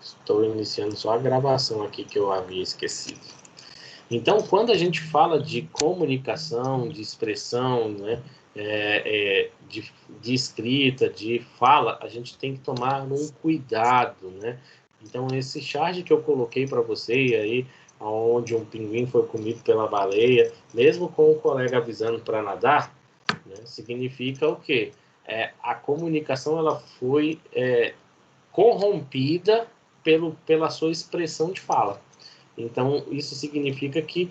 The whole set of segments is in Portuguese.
Estou iniciando só a gravação aqui que eu havia esquecido. Então, quando a gente fala de comunicação, de expressão, né, de escrita, de fala, a gente tem que tomar um cuidado, né? Então, esse charge que eu coloquei para você aí, onde um pinguim foi comido pela baleia, mesmo com o colega avisando para nadar, né, significa o quê? A comunicação ela foi corrompida pela sua expressão de fala. Então, isso significa que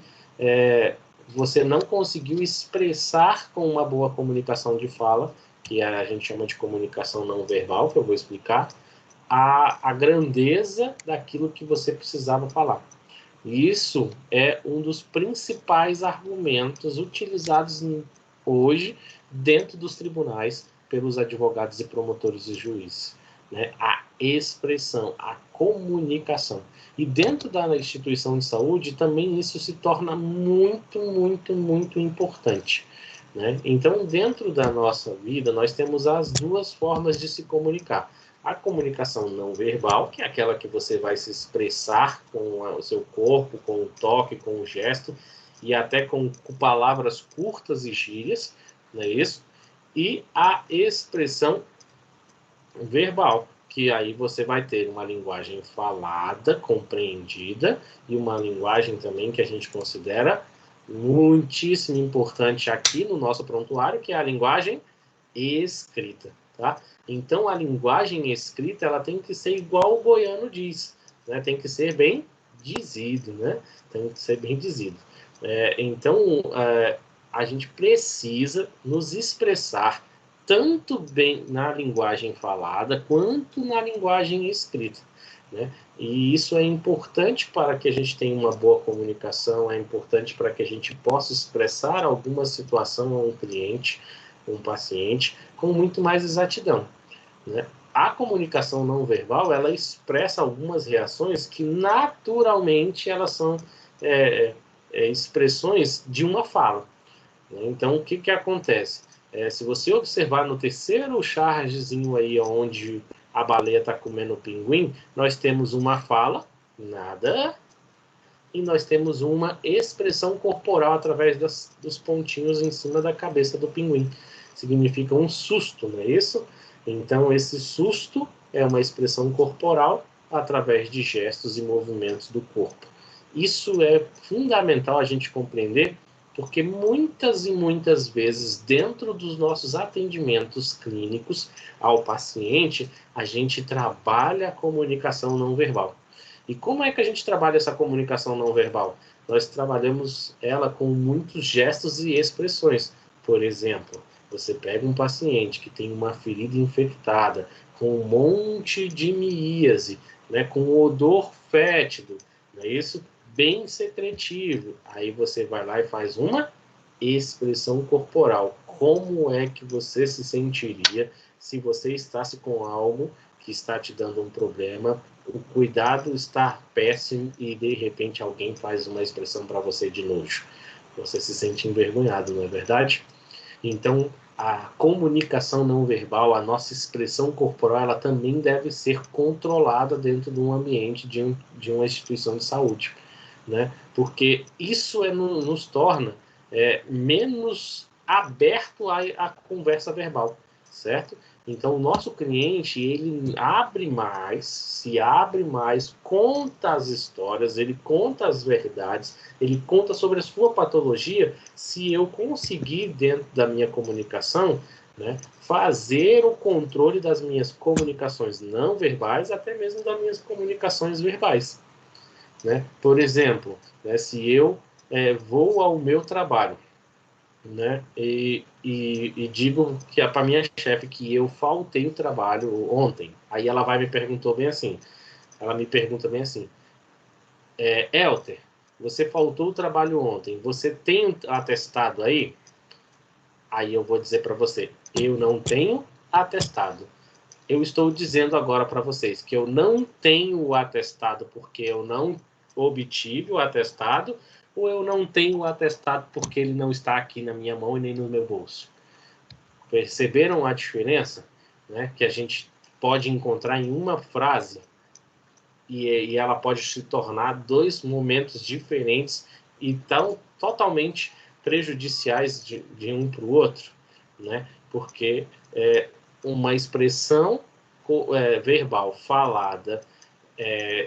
você não conseguiu expressar com uma boa comunicação de fala, que a gente chama de comunicação não verbal, que eu vou explicar, a grandeza daquilo que você precisava falar. E isso é um dos principais argumentos utilizados hoje dentro dos tribunais pelos advogados e promotores e juízes, né? A expressão, a comunicação. E dentro da instituição de saúde também isso se torna muito, muito, muito importante, né? Então, dentro da nossa vida, nós temos as duas formas de se comunicar. A comunicação não verbal, que é aquela que você vai se expressar com o seu corpo, com o toque, com o gesto, e até com palavras curtas e gírias, não é isso? E a expressão verbal, que aí você vai ter uma linguagem falada, compreendida, e uma linguagem também que a gente considera muitíssimo importante aqui no nosso prontuário, que é a linguagem escrita, tá? Então, a linguagem escrita, ela tem que ser igual o goiano diz, né? Tem que ser bem dizido, né? Tem que ser bem dizido. Então, a gente precisa nos expressar tanto bem na linguagem falada, quanto na linguagem escrita, né? E isso é importante para que a gente tenha uma boa comunicação, é importante para que a gente possa expressar alguma situação a um cliente, um paciente, com muito mais exatidão, né? A comunicação não verbal, ela expressa algumas reações que naturalmente elas são expressões de uma fala, né? Então, o que acontece? Se você observar no terceiro chargezinho aí, onde a baleia está comendo o pinguim, nós temos uma fala, nada, e nós temos uma expressão corporal através dos pontinhos em cima da cabeça do pinguim. Significa um susto, não é isso? Então, esse susto é uma expressão corporal através de gestos e movimentos do corpo. Isso é fundamental a gente compreender, porque muitas e muitas vezes, dentro dos nossos atendimentos clínicos ao paciente, a gente trabalha a comunicação não verbal. E como é que a gente trabalha essa comunicação não verbal? Nós trabalhamos ela com muitos gestos e expressões. Por exemplo, você pega um paciente que tem uma ferida infectada, com um monte de miíase, né, com odor fétido, não é isso? Bem secretivo. Aí você vai lá e faz uma expressão corporal. Como é que você se sentiria se você estasse com algo que está te dando um problema, o cuidado está péssimo e de repente alguém faz uma expressão para você de nojo? Você se sente envergonhado, não é verdade? Então, a comunicação não verbal, a nossa expressão corporal, ela também deve ser controlada dentro de um ambiente de uma instituição de saúde, né? Porque isso nos torna menos aberto à conversa verbal, certo? Então, o nosso cliente, ele se abre mais, conta as histórias, ele conta as verdades, ele conta sobre a sua patologia, se eu conseguir, dentro da minha comunicação, né, fazer o controle das minhas comunicações não verbais, até mesmo das minhas comunicações verbais, né? Por exemplo, né, se eu vou ao meu trabalho, né, e digo que para minha chefe que eu faltei o trabalho ontem, aí ela me pergunta bem assim, Elter, você faltou o trabalho ontem, você tem atestado aí? Aí eu vou dizer para você, eu não tenho atestado. Eu estou dizendo agora para vocês que eu não tenho o atestado porque eu não obtive o atestado, ou eu não tenho o atestado porque ele não está aqui na minha mão e nem no meu bolso. Perceberam a diferença, né, que a gente pode encontrar em uma frase e ela pode se tornar dois momentos diferentes e totalmente prejudiciais de um para o outro, né? Porque uma expressão verbal falada,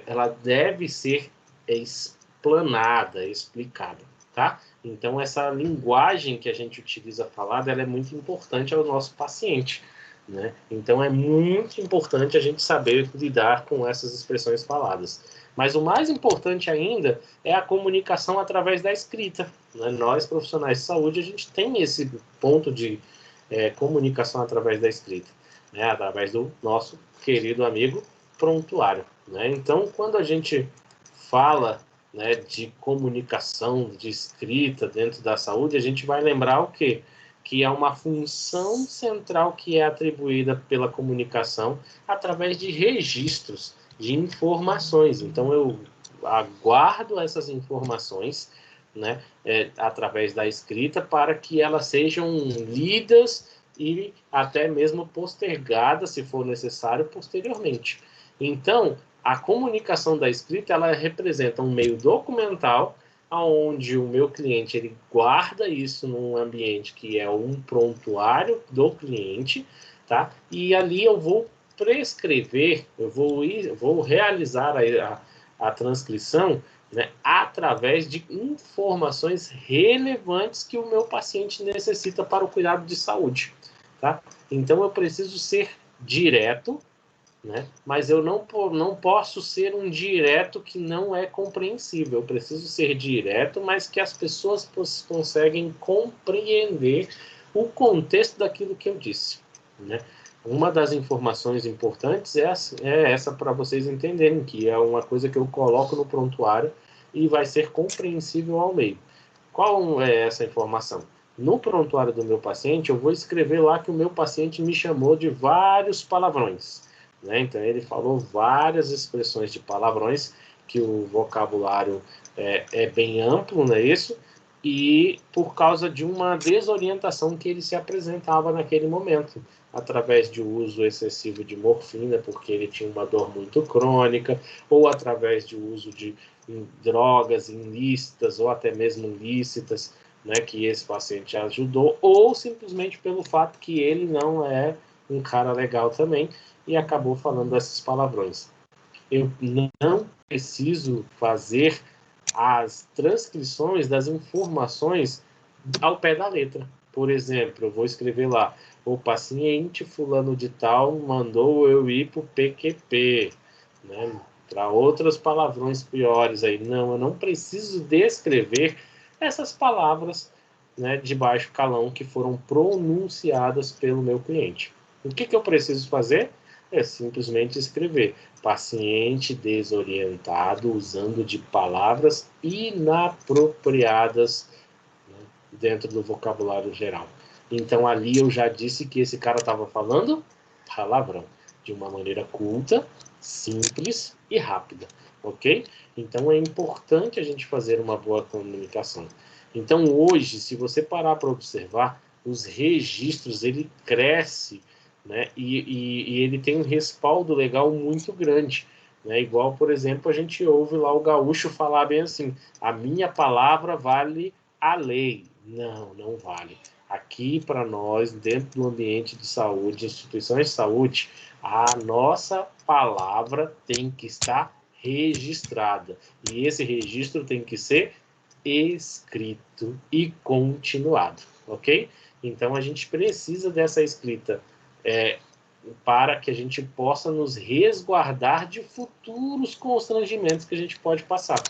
ela deve ser explanada, explicada, tá? Então, essa linguagem que a gente utiliza falada, ela é muito importante ao nosso paciente, né? Então, é muito importante a gente saber lidar com essas expressões faladas. Mas o mais importante ainda é a comunicação através da escrita, né? Nós, profissionais de saúde, a gente tem esse ponto de comunicação através da escrita, né? Através do nosso querido amigo prontuário, né? Então, quando a gente fala, né, de comunicação, de escrita dentro da saúde, a gente vai lembrar o quê? Que é uma função central que é atribuída pela comunicação através de registros, de informações. Então, eu aguardo essas informações, né, através da escrita para que elas sejam lidas e até mesmo postergadas, se for necessário, posteriormente. Então, a comunicação da escrita, ela representa um meio documental, onde o meu cliente ele guarda isso num ambiente que é um prontuário do cliente, tá? E ali eu vou prescrever, eu vou realizar a transcrição, né, através de informações relevantes que o meu paciente necessita para o cuidado de saúde, tá? Então eu preciso ser direto, né? Mas eu não posso ser um direto que não é compreensível. Eu preciso ser direto, mas que as pessoas conseguem compreender o contexto daquilo que eu disse, né? Uma das informações importantes é essa para vocês entenderem, que é uma coisa que eu coloco no prontuário e vai ser compreensível ao meio. Qual é essa informação? No prontuário do meu paciente, eu vou escrever lá que o meu paciente me chamou de vários palavrões, né? Então, ele falou várias expressões de palavrões, que o vocabulário é bem amplo, não é isso? E por causa de uma desorientação que ele se apresentava naquele momento, através de uso excessivo de morfina, porque ele tinha uma dor muito crônica, ou através de uso de drogas ilícitas, ou até mesmo lícitas, né, que esse paciente ajudou, ou simplesmente pelo fato que ele não é um cara legal também, e acabou falando esses palavrões. Eu não preciso fazer as transcrições das informações ao pé da letra. Por exemplo, eu vou escrever lá, o paciente fulano de tal mandou eu ir para o PQP, né? Para outras palavrões piores aí. Não, eu não preciso descrever essas palavras, né, de baixo calão que foram pronunciadas pelo meu cliente. O que eu preciso fazer? É simplesmente escrever paciente desorientado usando de palavras inapropriadas, né, dentro do vocabulário geral. Então ali eu já disse que esse cara estava falando palavrão, de uma maneira culta, simples e rápida, ok? Então é importante a gente fazer uma boa comunicação. Então hoje, se você parar para observar, os registros, ele cresce, né? E ele tem um respaldo legal muito grande, né? Igual, por exemplo, a gente ouve lá o gaúcho falar bem assim, a minha palavra vale a lei. Não, não vale. Aqui, para nós, dentro do ambiente de saúde, instituições de saúde, a nossa palavra tem que estar registrada. E esse registro tem que ser escrito e continuado, ok? Então, a gente precisa dessa escrita para que a gente possa nos resguardar de futuros constrangimentos que a gente pode passar.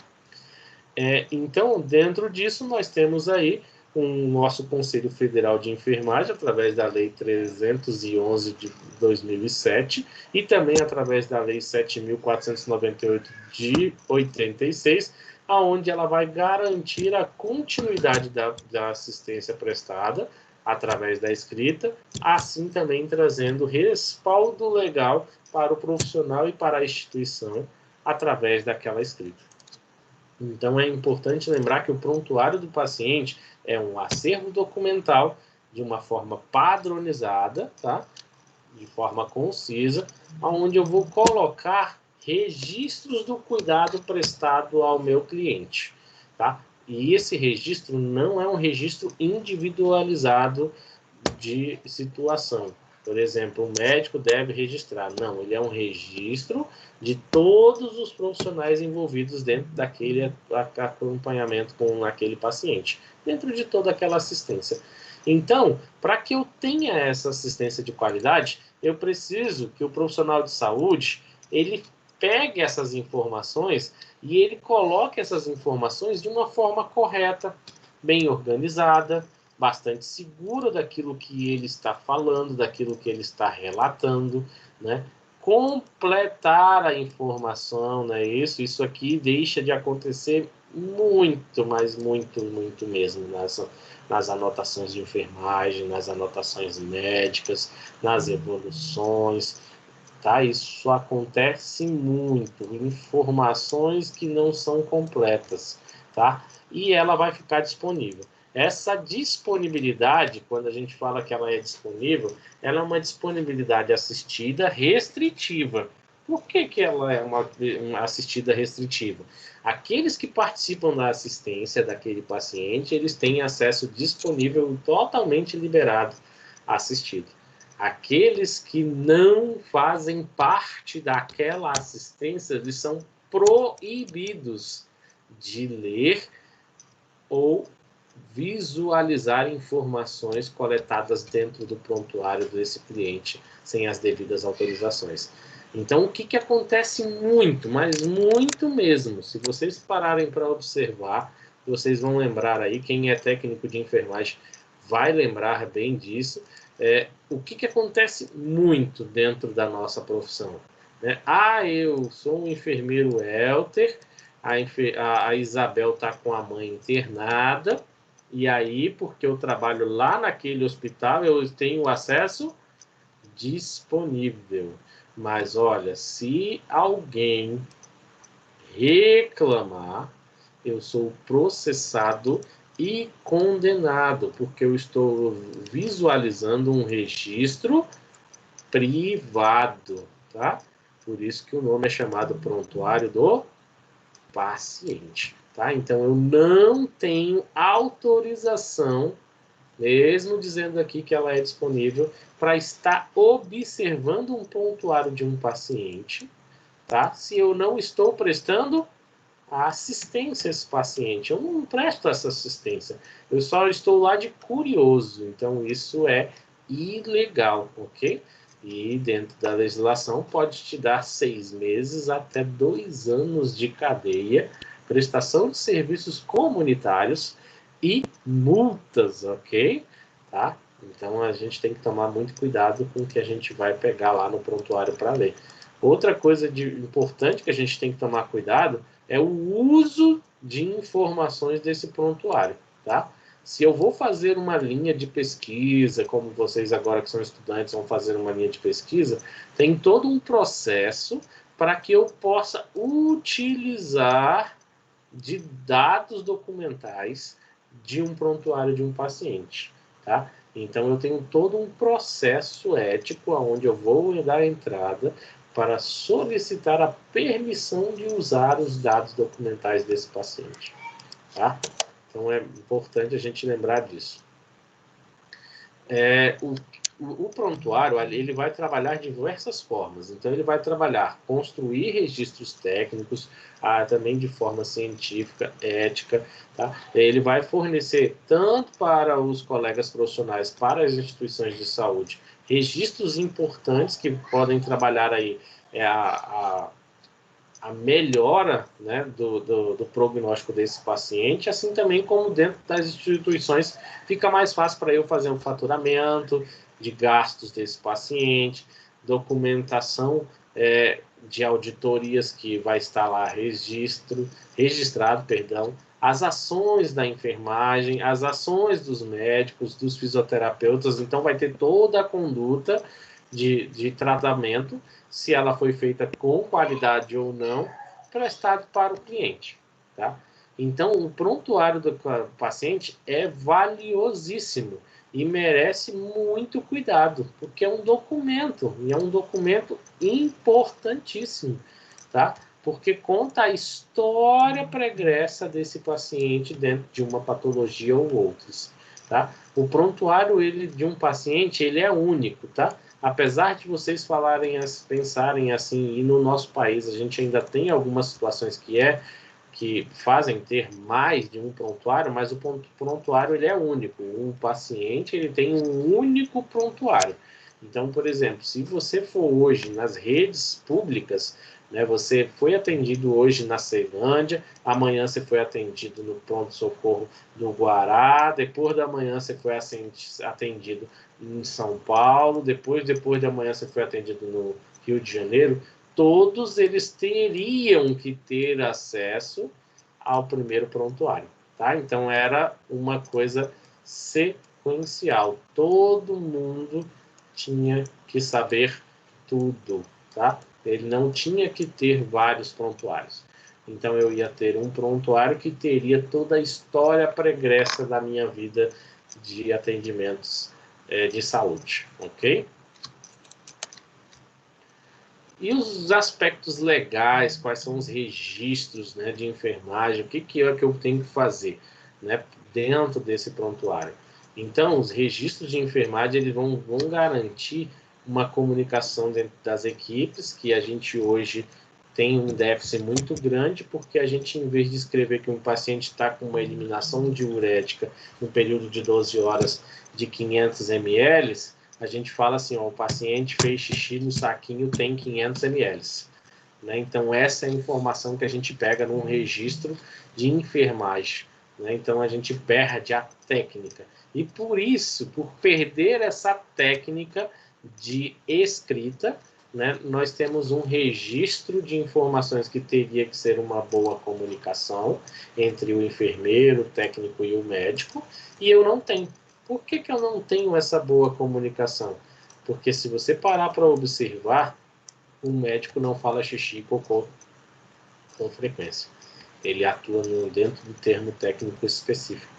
Então, dentro disso, nós temos aí o nosso Conselho Federal de Enfermagem, através da Lei 311 de 2007, e também através da Lei 7.498 de 86, aonde ela vai garantir a continuidade da assistência prestada através da escrita, assim também trazendo respaldo legal para o profissional e para a instituição através daquela escrita. Então é importante lembrar que o prontuário do paciente é um acervo documental de uma forma padronizada, tá? de forma concisa, onde eu vou colocar registros do cuidado prestado ao meu cliente, tá? E esse registro não é um registro individualizado de situação. Por exemplo, o médico deve registrar. Não, ele é um registro de todos os profissionais envolvidos dentro daquele acompanhamento com aquele paciente, dentro de toda aquela assistência. Então, para que eu tenha essa assistência de qualidade, eu preciso que o profissional de saúde, ele pegue essas informações e ele coloque essas informações de uma forma correta, bem organizada, bastante segura daquilo que ele está falando, daquilo que ele está relatando, né? Completar a informação, né? Isso aqui deixa de acontecer muito, mas muito mesmo nas anotações de enfermagem, nas anotações médicas, nas evoluções, tá? Isso acontece muito, informações que não são completas, tá? E ela vai ficar disponível. Essa disponibilidade, quando a gente fala que ela é disponível, ela é uma disponibilidade assistida restritiva. Por que ela é uma assistida restritiva? Aqueles que participam da assistência daquele paciente, eles têm acesso disponível totalmente liberado, assistido. Aqueles que não fazem parte daquela assistência, eles são proibidos de ler ou visualizar informações coletadas dentro do prontuário desse cliente sem as devidas autorizações. Então, o que acontece muito, mas muito mesmo, se vocês pararem para observar, vocês vão lembrar aí, quem é técnico de enfermagem vai lembrar bem disso, o que acontece muito dentro da nossa profissão, né? Eu sou um enfermeiro Helter, a Isabel está com a mãe internada, e aí, porque eu trabalho lá naquele hospital, eu tenho acesso disponível. Mas olha, se alguém reclamar, eu sou processado e condenado, porque eu estou visualizando um registro privado, tá? Por isso que o nome é chamado prontuário do paciente, tá? Então eu não tenho autorização, mesmo dizendo aqui que ela é disponível, para estar observando um prontuário de um paciente, tá? Se eu não estou prestando a assistência a esse paciente, eu não presto essa assistência, eu só estou lá de curioso, então isso é ilegal, ok? E dentro da legislação pode te dar 6 meses até 2 anos de cadeia, prestação de serviços comunitários e multas, ok? Tá? Então a gente tem que tomar muito cuidado com o que a gente vai pegar lá no prontuário para ler. Outra coisa importante que a gente tem que tomar cuidado é o uso de informações desse prontuário, tá? Se eu vou fazer uma linha de pesquisa, como vocês agora que são estudantes vão fazer uma linha de pesquisa, tem todo um processo para que eu possa utilizar de dados documentais de um prontuário de um paciente, tá? Então eu tenho todo um processo ético onde eu vou dar entrada para solicitar a permissão de usar os dados documentais desse paciente, tá? Então é importante a gente lembrar disso. O prontuário ele vai trabalhar de diversas formas. Então ele vai trabalhar, construir registros técnicos, também de forma científica, ética, tá? Ele vai fornecer tanto para os colegas profissionais, para as instituições de saúde, registros importantes que podem trabalhar aí a melhora, né, do prognóstico desse paciente, assim também como dentro das instituições fica mais fácil para eu fazer um faturamento de gastos desse paciente, documentação de auditorias que vai estar lá registrado, as ações da enfermagem, as ações dos médicos, dos fisioterapeutas, então vai ter toda a conduta de tratamento, se ela foi feita com qualidade ou não, prestado para o cliente, tá? Então, o prontuário do paciente é valiosíssimo e merece muito cuidado, porque é um documento, e é um documento importantíssimo, tá? Porque conta a história pregressa desse paciente dentro de uma patologia ou outras, tá? O prontuário de um paciente, ele é único, tá? Apesar de vocês pensarem assim, e no nosso país a gente ainda tem algumas situações que fazem ter mais de um prontuário, mas o prontuário ele é único. O paciente ele tem um único prontuário. Então, por exemplo, se você for hoje nas redes públicas, né, você foi atendido hoje na Ceilândia, amanhã você foi atendido no pronto-socorro do Guará, depois da manhã você foi atendido em São Paulo, depois da manhã você foi atendido no Rio de Janeiro, todos eles teriam que ter acesso ao primeiro prontuário, tá? Então era uma coisa sequencial. Todo mundo tinha que saber tudo, tá? Ele não tinha que ter vários prontuários. Então eu ia ter um prontuário que teria toda a história pregressa da minha vida de atendimentos de saúde, ok? E os aspectos legais, quais são os registros, né, de enfermagem, o que é que eu tenho que fazer, né, dentro desse prontuário. Então, os registros de enfermagem eles vão garantir uma comunicação dentro das equipes, que a gente hoje tem um déficit muito grande, porque a gente, em vez de escrever que um paciente está com uma eliminação diurética no período de 12 horas de 500 ml, a gente fala assim, ó, o paciente fez xixi no saquinho, tem 500 ml. Né? Então, essa é a informação que a gente pega num registro de enfermagem. Né? Então, a gente perde a técnica. E por isso, por perder essa técnica de escrita, né, nós temos um registro de informações que teria que ser uma boa comunicação entre o enfermeiro, o técnico e o médico, e eu não tenho. Por que eu não tenho essa boa comunicação? Porque se você parar para observar, o médico não fala xixi e cocô com frequência. Ele atua dentro do termo técnico específico.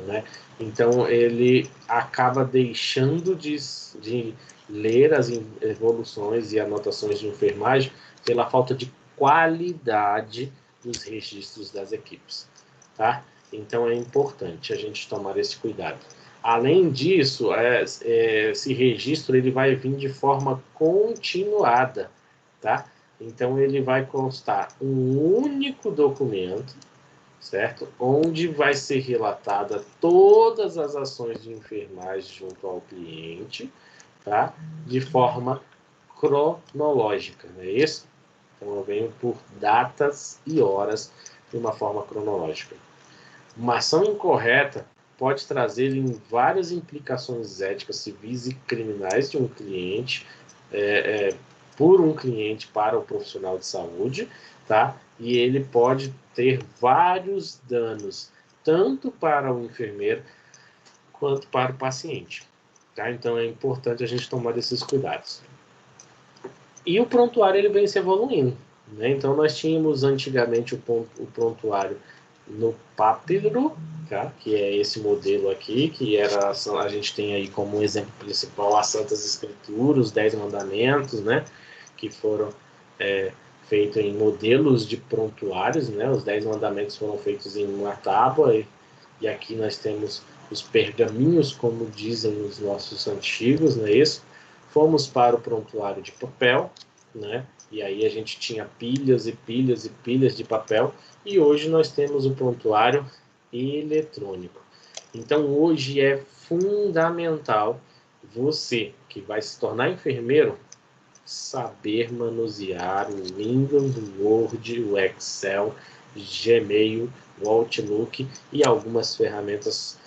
Né? Então, ele acaba deixando de ler as evoluções e anotações de enfermagem pela falta de qualidade dos registros das equipes. Tá? Então, é importante a gente tomar esse cuidado. Além disso, esse registro ele vai vir de forma continuada. Tá? Então, ele vai constar um único documento, certo? Onde vai ser relatada todas as ações de enfermagem junto ao cliente, tá? De forma cronológica, não é isso? Então eu venho por datas e horas de uma forma cronológica. Uma ação incorreta pode trazer em várias implicações éticas, civis e criminais de um cliente, por um cliente para o profissional de saúde, tá? E ele pode ter vários danos, tanto para o enfermeiro quanto para o paciente, tá? Então é importante a gente tomar esses cuidados. E o prontuário ele vem se evoluindo, né? Então nós tínhamos antigamente o prontuário no papiro, tá? Que é esse modelo aqui, que era a gente tem aí como exemplo principal as Santas Escrituras, os 10 Mandamentos, né? Que foram feitos em modelos de prontuários, né? Os 10 Mandamentos foram feitos em uma tábua e aqui nós temos os pergaminhos, como dizem os nossos antigos, não é isso? Fomos para o prontuário de papel, né? E aí a gente tinha pilhas e pilhas e pilhas de papel, e hoje nós temos o prontuário eletrônico. Então hoje é fundamental você, que vai se tornar enfermeiro, saber manusear o Windows, o Word, o Excel, Gmail, o Outlook e algumas ferramentas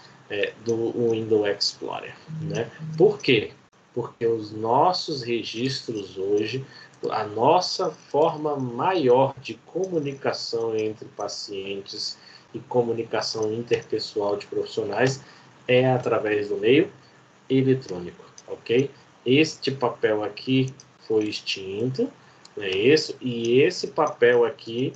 do Windows Explorer. Né? Por quê? Porque os nossos registros hoje, a nossa forma maior de comunicação entre pacientes e comunicação interpessoal de profissionais é através do meio eletrônico, ok? Este papel aqui foi extinto, né? E esse papel aqui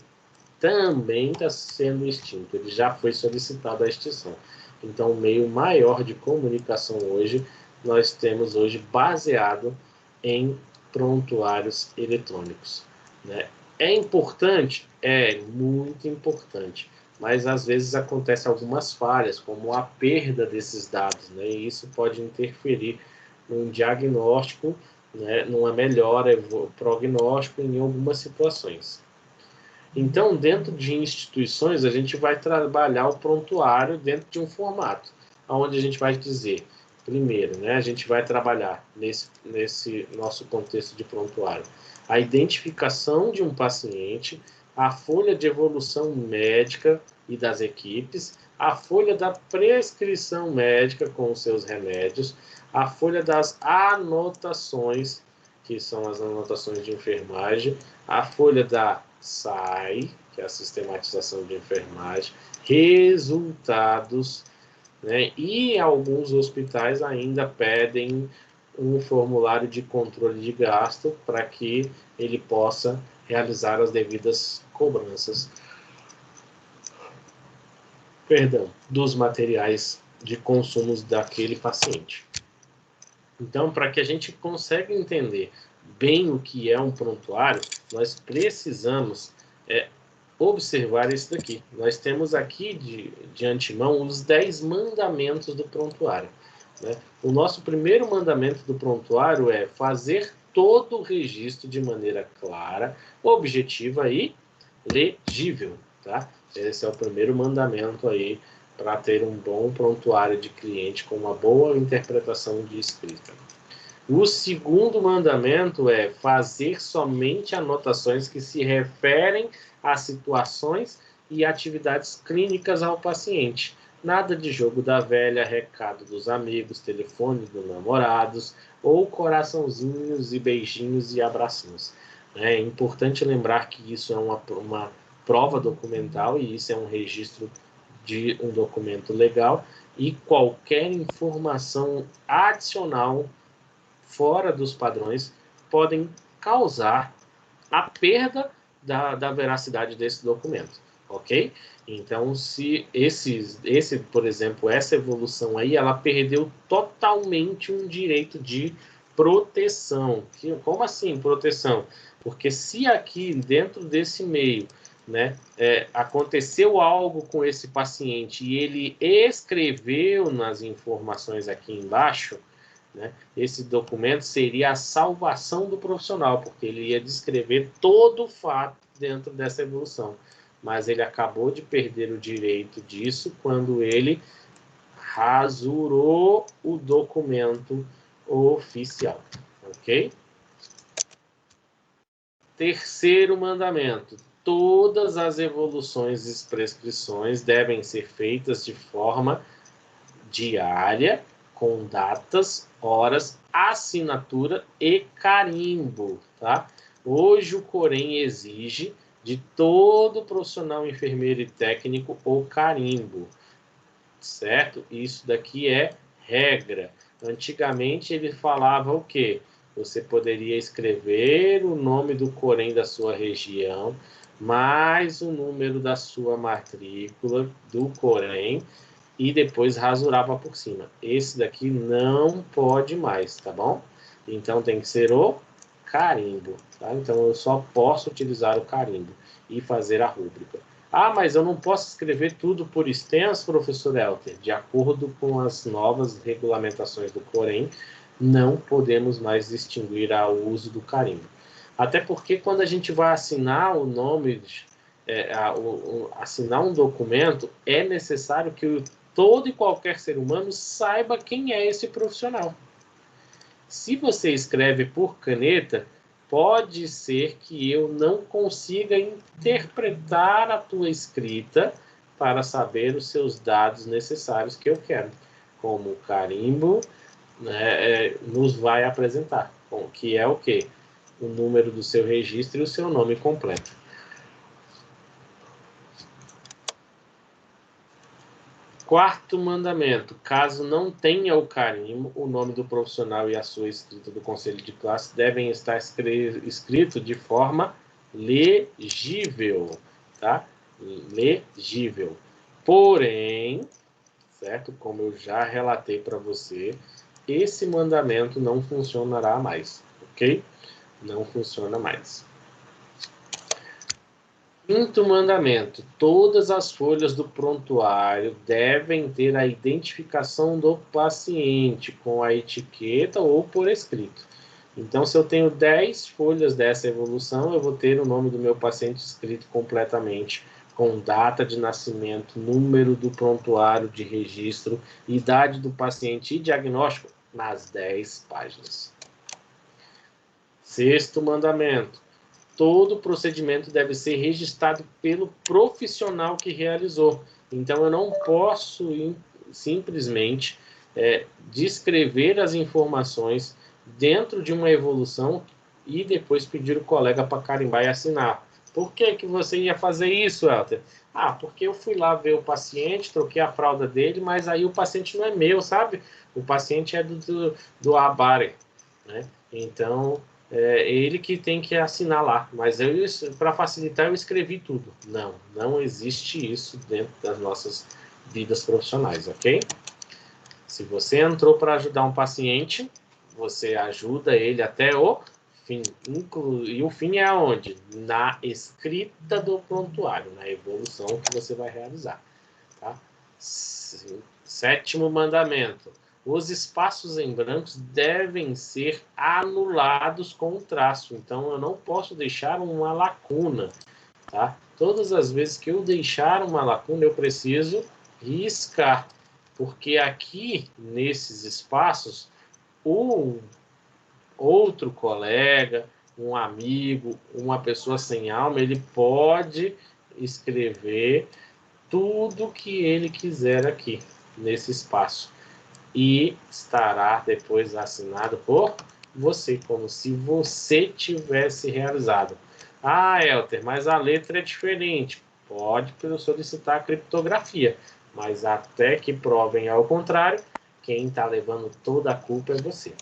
também está sendo extinto, ele já foi solicitado a extinção. Então, o meio maior de comunicação hoje, nós temos hoje baseado em prontuários eletrônicos, né? É importante? É muito importante, mas às vezes acontece algumas falhas, como a perda desses dados, né? E isso pode interferir num diagnóstico, né? Numa melhora prognóstico em algumas situações. Então, dentro de instituições, a gente vai trabalhar o prontuário dentro de um formato, onde a gente vai dizer, primeiro, né, a gente vai trabalhar nesse nosso contexto de prontuário, a identificação de um paciente, a folha de evolução médica e das equipes, a folha da prescrição médica com os seus remédios, a folha das anotações, que são as anotações de enfermagem, a folha da SAI, que é a sistematização de enfermagem, resultados, né? E alguns hospitais ainda pedem um formulário de controle de gasto para que ele possa realizar as devidas cobranças, dos materiais de consumos daquele paciente. Então, para que a gente consiga entender bem o que é um prontuário, nós precisamos observar isso daqui. Nós temos aqui de antemão os 10 mandamentos do prontuário, né? O nosso primeiro mandamento do prontuário é fazer todo o registro de maneira clara, objetiva e legível, tá? Esse é o primeiro mandamento aí para ter um bom prontuário de cliente com uma boa interpretação de escrita. O segundo mandamento é fazer somente anotações que se referem a situações e atividades clínicas ao paciente. Nada de jogo da velha, recado dos amigos, telefone dos namorados, ou coraçãozinhos e beijinhos e abracinhos. É importante lembrar que isso é uma prova documental e isso é um registro de um documento legal e qualquer informação adicional fora dos padrões podem causar a perda da veracidade desse documento, ok? Então, se por exemplo, essa evolução aí, ela perdeu totalmente um direito de proteção. Como assim proteção? Porque se aqui, dentro desse meio, né, aconteceu algo com esse paciente e ele escreveu nas informações aqui embaixo, né, esse documento seria a salvação do profissional, porque ele ia descrever todo o fato dentro dessa evolução. Mas ele acabou de perder o direito disso quando ele rasurou o documento oficial. Ok? Terceiro mandamento. Todas as evoluções e prescrições devem ser feitas de forma diária, com datas, horas, assinatura e carimbo, tá? Hoje o Corém exige de todo profissional enfermeiro e técnico o carimbo, certo? Isso daqui é regra. Antigamente ele falava o quê? Você poderia escrever o nome do Corém da sua região, mais o número da sua matrícula do Corém, e depois rasurava por cima. Esse daqui não pode mais, tá bom? Então tem que ser o carimbo, tá? Então eu só posso utilizar o carimbo e fazer a rúbrica. Ah, mas eu não posso escrever tudo por extenso, professor Elter. De acordo com as novas regulamentações do Corém, não podemos mais distinguir o uso do carimbo. Até porque quando a gente vai assinar o nome, assinar um documento, é necessário que todo e qualquer ser humano saiba quem é esse profissional. Se você escreve por caneta, pode ser que eu não consiga interpretar a tua escrita para saber os seus dados necessários que eu quero, como o carimbo, né, nos vai apresentar, que é o quê? O número do seu registro e o seu nome completo. Quarto mandamento: caso não tenha o carimbo, o nome do profissional e a sua escrita do conselho de classe devem estar escrito de forma legível, tá? Legível. Porém, certo? Como eu já relatei para você, esse mandamento não funcionará mais, ok? Não funciona mais. Quinto mandamento: todas as folhas do prontuário devem ter a identificação do paciente com a etiqueta ou por escrito. Então, se eu tenho 10 folhas dessa evolução, eu vou ter o nome do meu paciente escrito completamente, com data de nascimento, número do prontuário de registro, idade do paciente e diagnóstico nas 10 páginas. Sexto mandamento: todo procedimento deve ser registrado pelo profissional que realizou. Então, eu não posso simplesmente descrever as informações dentro de uma evolução e depois pedir o colega para carimbar e assinar. Por que que você ia fazer isso, Helter? Ah, porque eu fui lá ver o paciente, troquei a fralda dele, mas aí o paciente não é meu, sabe? O paciente é do Abare, né? Então, ele que tem que assinar lá. Mas para facilitar, eu escrevi tudo. Não, não existe isso dentro das nossas vidas profissionais, ok? Se você entrou para ajudar um paciente, você ajuda ele até o fim. E o fim é aonde? Na escrita do prontuário, na evolução que você vai realizar. Tá? Sétimo mandamento: os espaços em brancos devem ser anulados com um traço. Então, eu não posso deixar uma lacuna. Tá? Todas as vezes que eu deixar uma lacuna, eu preciso riscar. Porque aqui, nesses espaços, o outro colega, um amigo, uma pessoa sem alma, ele pode escrever tudo que ele quiser aqui, nesse espaço. E estará depois assinado por você, como se você tivesse realizado. Ah, Helter, mas a letra é diferente. Pode solicitar a criptografia, mas até que provem ao contrário, quem está levando toda a culpa é você.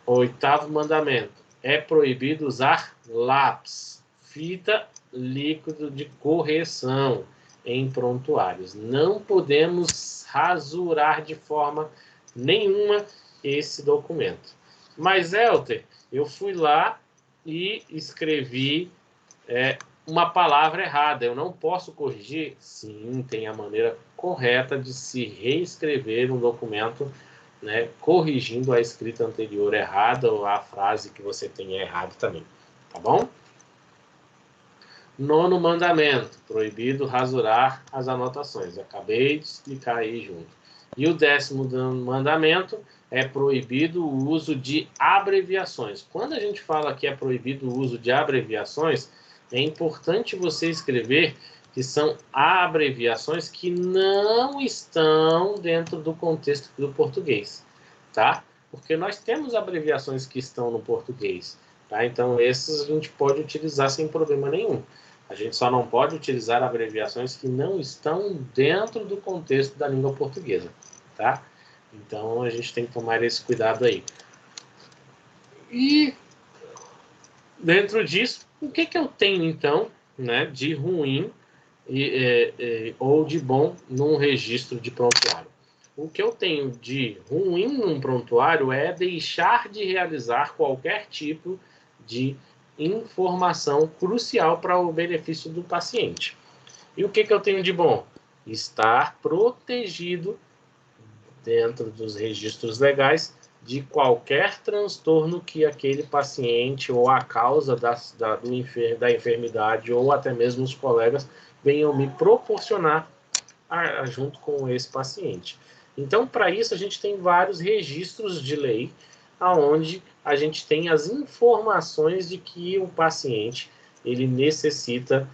Oitavo mandamento: é proibido usar lápis, fita líquido de correção em prontuários. Não podemos rasurar de forma nenhuma esse documento. Mas, Helter, eu fui lá e escrevi uma palavra errada. Eu não posso corrigir? Sim, tem a maneira correta de se reescrever um documento, né, corrigindo a escrita anterior errada ou a frase que você tenha errado também. Tá bom? Nono mandamento: proibido rasurar as anotações. Acabei de explicar aí junto. E o 10º mandamento: é proibido o uso de abreviações. Quando a gente fala que é proibido o uso de abreviações, é importante você escrever que são abreviações que não estão dentro do contexto do português, tá? Porque nós temos abreviações que estão no português, tá? Então, esses a gente pode utilizar sem problema nenhum. A gente só não pode utilizar abreviações que não estão dentro do contexto da língua portuguesa, tá? Então, a gente tem que tomar esse cuidado aí. E, dentro disso, o que eu tenho, então, né, de ruim ou de bom num registro de prontuário? O que eu tenho de ruim num prontuário é deixar de realizar qualquer tipo de informação crucial para o benefício do paciente. E o que eu tenho de bom? Estar protegido dentro dos registros legais de qualquer transtorno que aquele paciente ou a causa da enfermidade ou até mesmo os colegas venham me proporcionar junto com esse paciente. Então, para isso, a gente tem vários registros de lei, onde a gente tem as informações de que o paciente ele necessita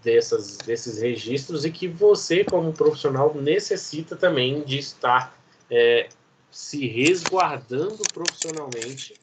desses registros e que você, como profissional, necessita também de estar se resguardando profissionalmente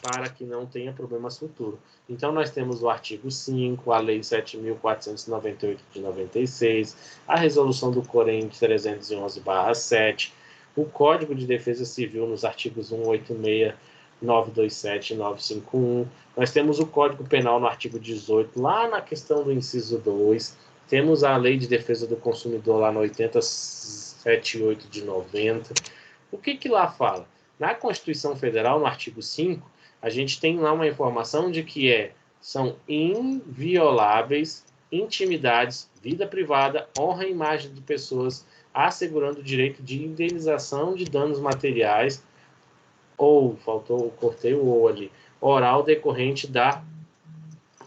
para que não tenha problemas futuros. Então, nós temos o artigo 5, a Lei 7.498 de 96, a Resolução do COREN 311/7, o Código de Defesa Civil nos artigos 186, 927 e 951. Nós temos o Código Penal no artigo 18, lá na questão do inciso 2, Temos a Lei de Defesa do Consumidor lá no 8078 de 90. O que lá fala? Na Constituição Federal, no artigo 5, a gente tem lá uma informação de que são invioláveis intimidades, vida privada, honra e imagem de pessoas, assegurando o direito de indenização de danos materiais, ou, faltou, cortei o ou ali, oral decorrente da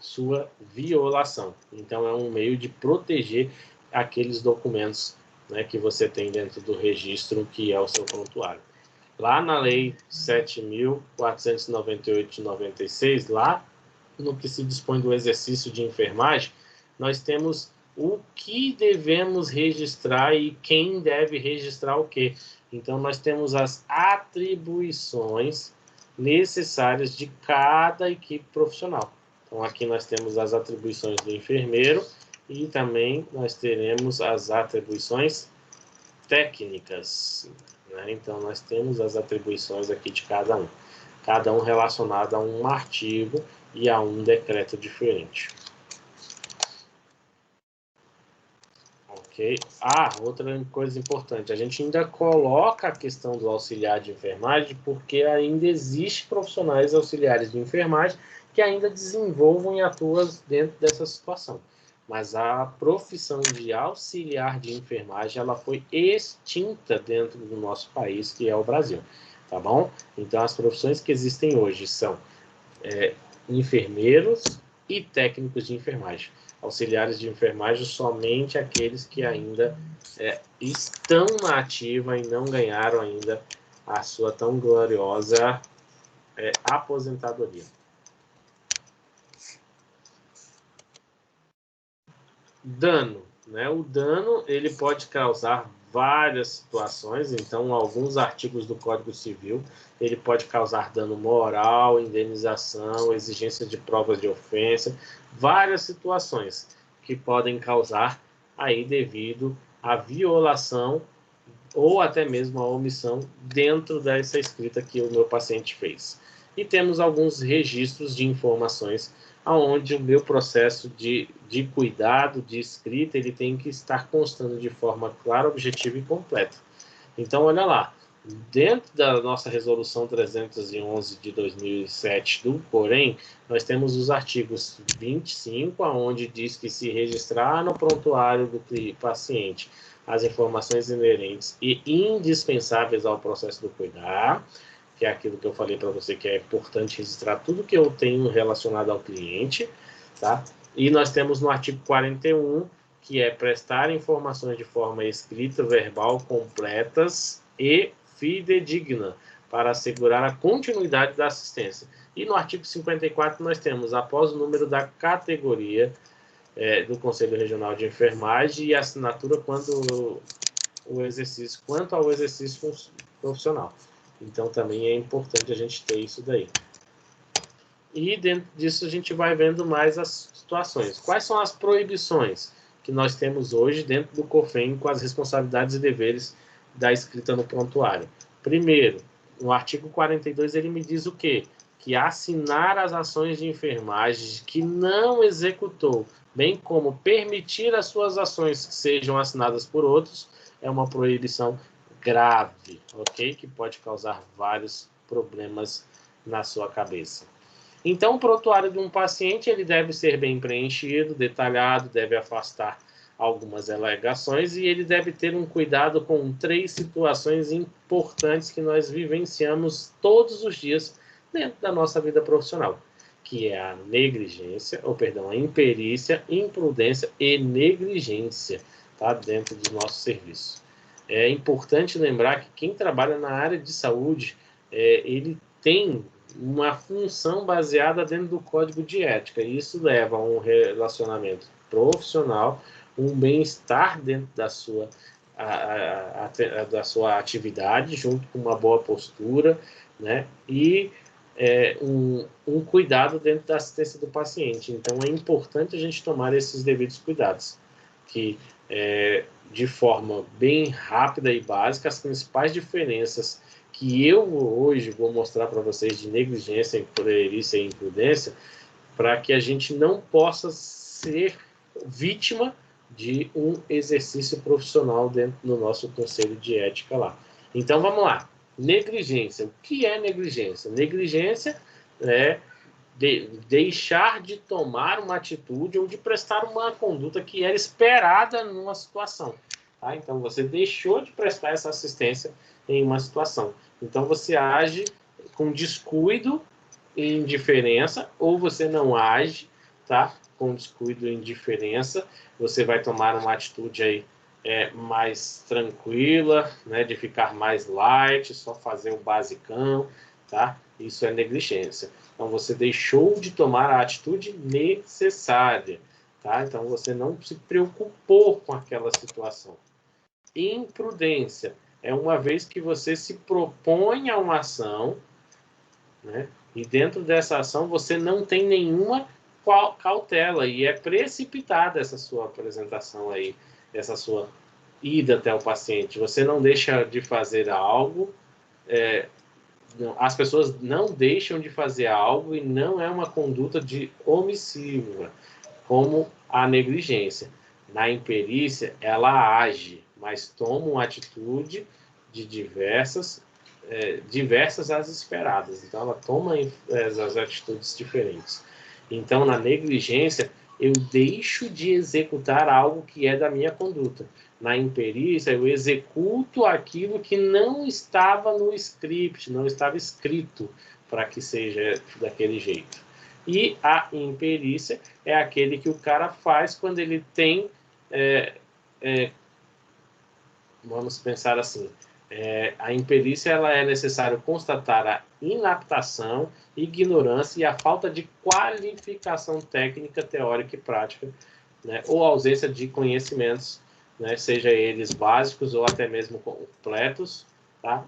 sua violação. Então, é um meio de proteger aqueles documentos, né, que você tem dentro do registro, que é o seu prontuário. Lá na Lei 7.498 de 96, lá no que se dispõe do exercício de enfermagem, nós temos o que devemos registrar e quem deve registrar o quê. Então, nós temos as atribuições necessárias de cada equipe profissional. Então, aqui nós temos as atribuições do enfermeiro e também nós teremos as atribuições técnicas, né? Então, nós temos as atribuições aqui de cada um relacionado a um artigo e a um decreto diferente. Ok? Outra coisa importante, a gente ainda coloca a questão do auxiliar de enfermagem, porque ainda existe profissionais auxiliares de enfermagem que ainda desenvolvam e atuam dentro dessa situação. Mas a profissão de auxiliar de enfermagem, ela foi extinta dentro do nosso país, que é o Brasil, tá bom? Então, as profissões que existem hoje são enfermeiros e técnicos de enfermagem. Auxiliares de enfermagem, somente aqueles que ainda estão na ativa e não ganharam ainda a sua tão gloriosa aposentadoria. Dano, né? O dano, ele pode causar várias situações. Então, alguns artigos do Código Civil, ele pode causar dano moral, indenização, exigência de provas de ofensa, várias situações que podem causar aí devido à violação ou até mesmo à omissão dentro dessa escrita que o meu paciente fez. E temos alguns registros de informações onde o meu processo de cuidado, de escrita, ele tem que estar constando de forma clara, objetiva e completa. Então, olha lá, dentro da nossa resolução 311 de 2007 do COREM, nós temos os artigos 25, onde diz que se registrar no prontuário do paciente as informações inerentes e indispensáveis ao processo do cuidar, que é aquilo que eu falei para você, que é importante registrar tudo que eu tenho relacionado ao cliente, tá? E nós temos no artigo 41, que é prestar informações de forma escrita, verbal, completas e fidedigna, para assegurar a continuidade da assistência. E no artigo 54 nós temos, após o número da categoria do Conselho Regional de Enfermagem e assinatura quanto ao exercício profissional. Então, também é importante a gente ter isso daí. E dentro disso a gente vai vendo mais as situações. Quais são as proibições que nós temos hoje dentro do COFEN com as responsabilidades e deveres da escrita no prontuário? Primeiro, no artigo 42 ele me diz o quê? Que assinar as ações de enfermagem que não executou, bem como permitir as suas ações que sejam assinadas por outros, é uma proibição grave, ok? Que pode causar vários problemas na sua cabeça. Então, o prontuário de um paciente ele deve ser bem preenchido, detalhado, deve afastar algumas alegações e ele deve ter um cuidado com 3 situações importantes que nós vivenciamos todos os dias dentro da nossa vida profissional, que é a negligência, a imperícia, imprudência e negligência, tá? Dentro do nosso serviço. É importante lembrar que quem trabalha na área de saúde, ele tem uma função baseada dentro do código de ética. E isso leva a um relacionamento profissional, um bem-estar dentro da sua atividade, junto com uma boa postura, né? E um cuidado dentro da assistência do paciente. Então, é importante a gente tomar esses devidos cuidados, que de forma bem rápida e básica, as principais diferenças que eu hoje vou mostrar para vocês de negligência, imperícia e imprudência, para que a gente não possa ser vítima de um exercício profissional dentro do nosso conselho de ética lá. Então, vamos lá. Negligência. O que é negligência? Negligência é deixar de tomar uma atitude ou de prestar uma conduta que era esperada numa situação. Tá? Então, você deixou de prestar essa assistência em uma situação. Então, você age com descuido e indiferença, ou você não age, tá? Com descuido e indiferença, você vai tomar uma atitude aí mais tranquila, né? De ficar mais light, só fazer o basicão, tá? Isso é negligência. Então, você deixou de tomar a atitude necessária, tá? Então, você não se preocupou com aquela situação. Imprudência é uma vez que você se propõe a uma ação, né? E dentro dessa ação você não tem nenhuma cautela e é precipitada essa sua apresentação aí, essa sua ida até o paciente. Você não deixa de fazer algo, as pessoas não deixam de fazer algo e não é uma conduta de omissiva, como a negligência. Na imperícia, ela age, mas toma uma atitude de diversas às esperadas. Então, ela toma as atitudes diferentes. Então, na negligência, eu deixo de executar algo que é da minha conduta. Na imperícia, eu executo aquilo que não estava no script, não estava escrito para que seja daquele jeito. E a imperícia é aquele que o cara faz quando ele tem... vamos pensar assim, a imperícia ela é necessário constatar a inaptação, ignorância e a falta de qualificação técnica, teórica e prática, né, ou ausência de conhecimentos, né, seja eles básicos ou até mesmo completos, tá,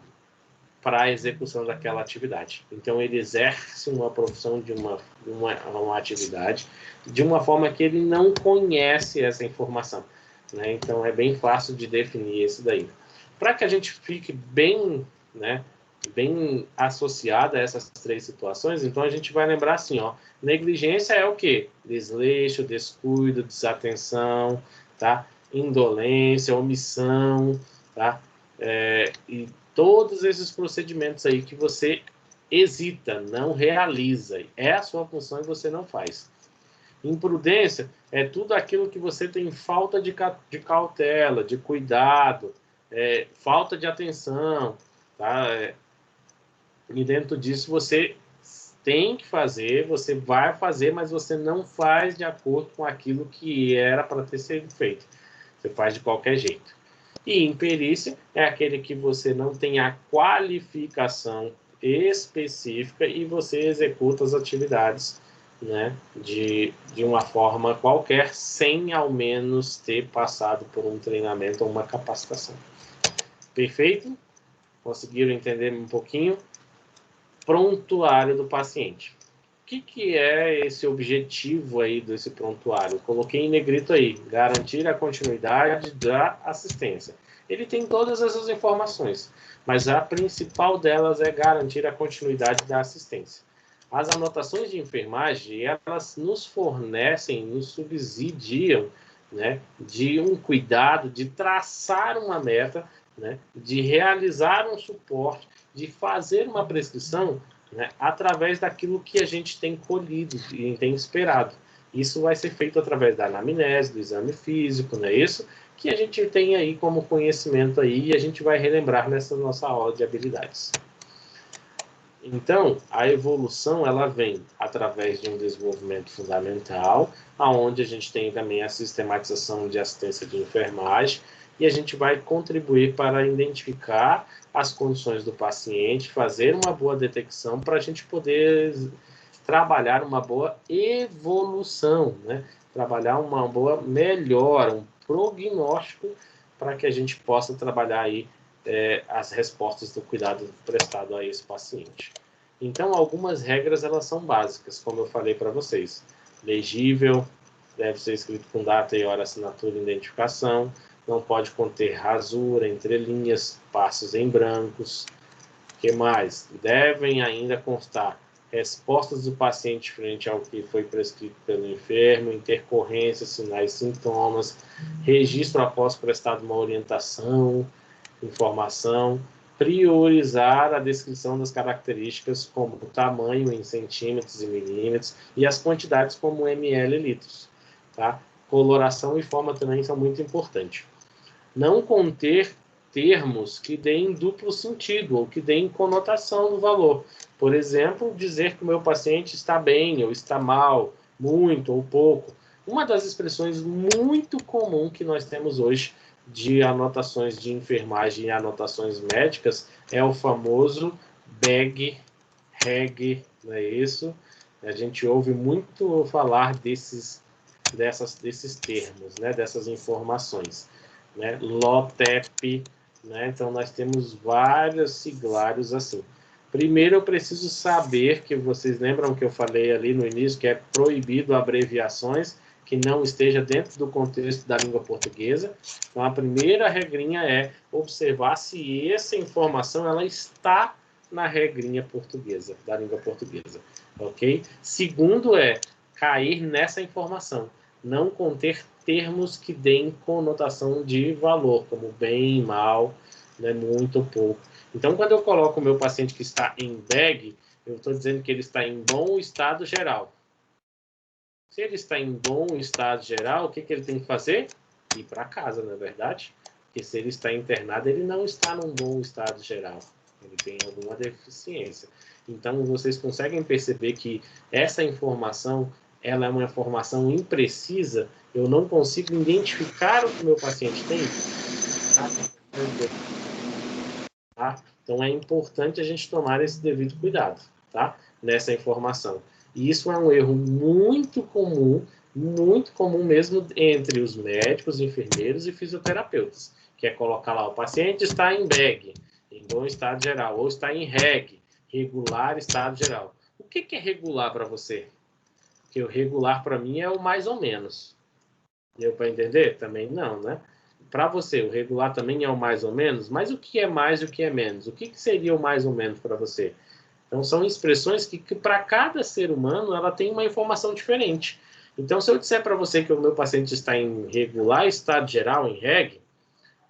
para a execução daquela atividade. Então, ele exerce uma profissão de uma atividade de uma forma que ele não conhece essa informação, né? Então, é bem fácil de definir isso daí. Para que a gente fique bem, né, bem associado a essas três situações, então a gente vai lembrar assim, ó, negligência é o quê? Desleixo, descuido, desatenção, tá? Indolência, omissão, tá? E todos esses procedimentos aí que você hesita, não realiza, é a sua função e você não faz. Imprudência é tudo aquilo que você tem falta de cautela, de cuidado, falta de atenção, tá? E dentro disso você tem que fazer, você vai fazer, mas você não faz de acordo com aquilo que era para ter sido feito. Você faz de qualquer jeito. E imperícia é aquele que você não tem a qualificação específica e você executa as atividades, né, de uma forma qualquer, sem ao menos ter passado por um treinamento ou uma capacitação. Perfeito? Conseguiram entender um pouquinho? Prontuário do paciente. O que é esse objetivo aí desse prontuário? Eu coloquei em negrito aí, garantir a continuidade da assistência. Ele tem todas essas informações, mas a principal delas é garantir a continuidade da assistência. As anotações de enfermagem, elas nos fornecem, nos subsidiam, né, de um cuidado, de traçar uma meta, né, de realizar um suporte, de fazer uma prescrição, né, através daquilo que a gente tem colhido e tem esperado. Isso vai ser feito através da anamnese, do exame físico, não é isso? Que a gente tem aí como conhecimento aí e a gente vai relembrar nessa nossa aula de habilidades. Então, a evolução ela vem através de um desenvolvimento fundamental, aonde a gente tem também a sistematização de assistência de enfermagem, e a gente vai contribuir para identificar as condições do paciente, fazer uma boa detecção para a gente poder trabalhar uma boa evolução, né? Trabalhar uma boa melhora, um prognóstico para que a gente possa trabalhar aí as respostas do cuidado prestado a esse paciente. Então, algumas regras elas são básicas, como eu falei para vocês. Legível, deve ser escrito com data e hora, assinatura e identificação. Não pode conter rasura, entrelinhas, passos em brancos. O que mais? Devem ainda constar respostas do paciente frente ao que foi prescrito pelo enfermo, intercorrências, sinais e sintomas, registro após prestado uma orientação, informação, priorizar a descrição das características como o tamanho em centímetros e milímetros e as quantidades como ml e litros. Tá? Coloração e forma também são muito importantes. Não conter termos que deem duplo sentido ou que deem conotação no valor. Por exemplo, dizer que o meu paciente está bem ou está mal, muito ou pouco. Uma das expressões muito comum que nós temos hoje de anotações de enfermagem e anotações médicas é o famoso BEG, REG, não é isso? A gente ouve muito falar desses termos, né, dessas informações, né, LOTEP, né, então nós temos vários siglários assim. Primeiro eu preciso saber, que vocês lembram que eu falei ali no início, que é proibido abreviações que não esteja dentro do contexto da língua portuguesa. Então a primeira regrinha é observar se essa informação ela está na regrinha portuguesa, da língua portuguesa, ok? Segundo é cair nessa informação, não conter termos que deem conotação de valor, como bem, mal, né, muito ou pouco. Então, quando eu coloco o meu paciente que está em BEG, eu estou dizendo que ele está em bom estado geral. Se ele está em bom estado geral, o que ele tem que fazer? Ir para casa, não é verdade? Porque se ele está internado, ele não está num bom estado geral. Ele tem alguma deficiência. Então, vocês conseguem perceber que essa informação ela é uma informação imprecisa, eu não consigo identificar o que o meu paciente tem. Tá? Então, é importante a gente tomar esse devido cuidado, tá? Nessa informação. E isso é um erro muito comum mesmo entre os médicos, enfermeiros e fisioterapeutas, que é colocar lá, o paciente está em BEG, em bom estado geral, ou está em REG, regular estado geral. O que é regular para você? Porque o regular para mim é o mais ou menos. Deu para entender? Também não, né? Para você, o regular também é o mais ou menos, mas o que é mais e o que é menos? O que seria o mais ou menos para você? Então, são expressões que para cada ser humano, ela tem uma informação diferente. Então, se eu disser para você que o meu paciente está em regular estado geral, em REG,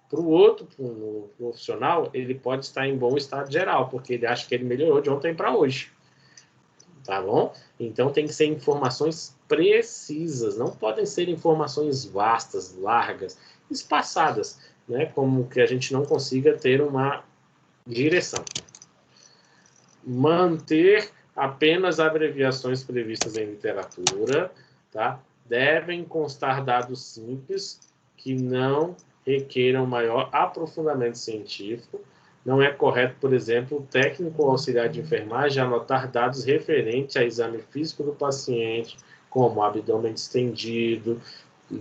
para o outro, para o profissional, ele pode estar em bom estado geral, porque ele acha que ele melhorou de ontem para hoje. Tá bom? Então, tem que ser informações precisas, não podem ser informações vastas, largas, espaçadas, né? Como que a gente não consiga ter uma direção. Manter apenas abreviações previstas em literatura, tá? Devem constar dados simples que não requeram maior aprofundamento científico. Não é correto, por exemplo, o técnico ou auxiliar de enfermagem anotar dados referentes ao exame físico do paciente, como abdômen distendido,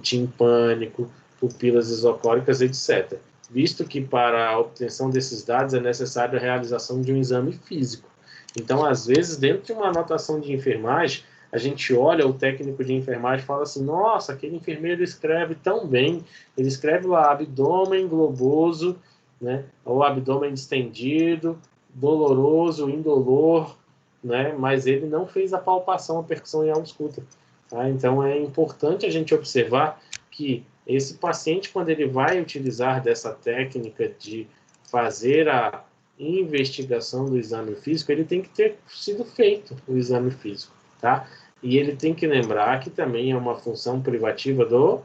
timpânico, pupilas isocóricas, etc. Visto que para a obtenção desses dados é necessária a realização de um exame físico. Então, às vezes, dentro de uma anotação de enfermagem, a gente olha o técnico de enfermagem e fala assim, nossa, aquele enfermeiro escreve tão bem, ele escreve lá abdômen globoso, né, ou abdômen distendido, doloroso, indolor, né, mas ele não fez a palpação, a percussão e a ausculta. Tá? Então, é importante a gente observar que esse paciente, quando ele vai utilizar dessa técnica de fazer a investigação do exame físico, ele tem que ter sido feito o exame físico, tá? E ele tem que lembrar que também é uma função privativa do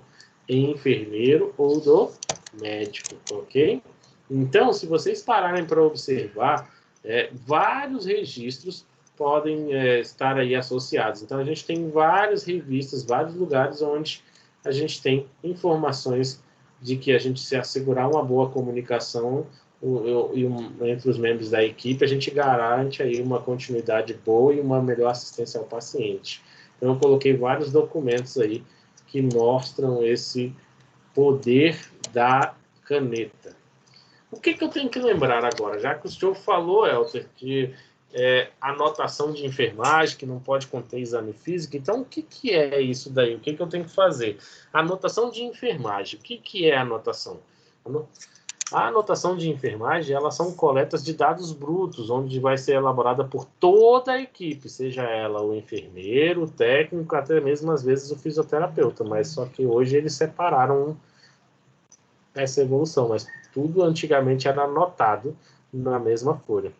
enfermeiro ou do médico, ok? Então, se vocês pararem para observar, vários registros podem estar aí associados. Então, a gente tem várias revistas, vários lugares onde a gente tem informações de que a gente se assegurar uma boa comunicação entre os membros da equipe, a gente garante aí uma continuidade boa e uma melhor assistência ao paciente. Então, eu coloquei vários documentos aí que mostram esse poder da caneta. O que eu tenho que lembrar agora? Já que o senhor falou, Elter, de anotação de enfermagem, que não pode conter exame físico, então o que é isso daí? O que eu tenho que fazer? Anotação de enfermagem, o que é anotação? A anotação de enfermagem, elas são coletas de dados brutos, onde vai ser elaborada por toda a equipe, seja ela o enfermeiro, o técnico, até mesmo às vezes o fisioterapeuta, mas só que hoje eles separaram essa evolução, mas tudo antigamente era anotado na mesma folha.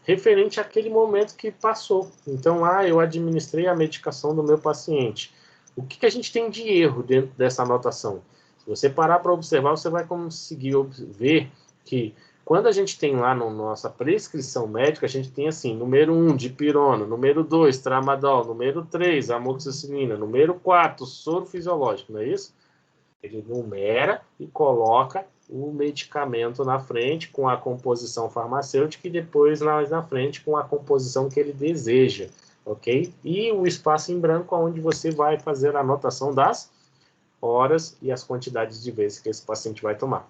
Referente àquele momento que passou. Então, eu administrei a medicação do meu paciente. O que a gente tem de erro dentro dessa anotação? Se você parar para observar, você vai conseguir ver que quando a gente tem lá na nossa prescrição médica, a gente tem assim, número 1, dipirona, número 2, tramadol, número 3, amoxicilina, número 4, soro fisiológico, não é isso? Ele numera e coloca o medicamento na frente com a composição farmacêutica e depois mais na frente com a composição que ele deseja, ok? E o espaço em branco onde você vai fazer a anotação das horas e as quantidades de vezes que esse paciente vai tomar.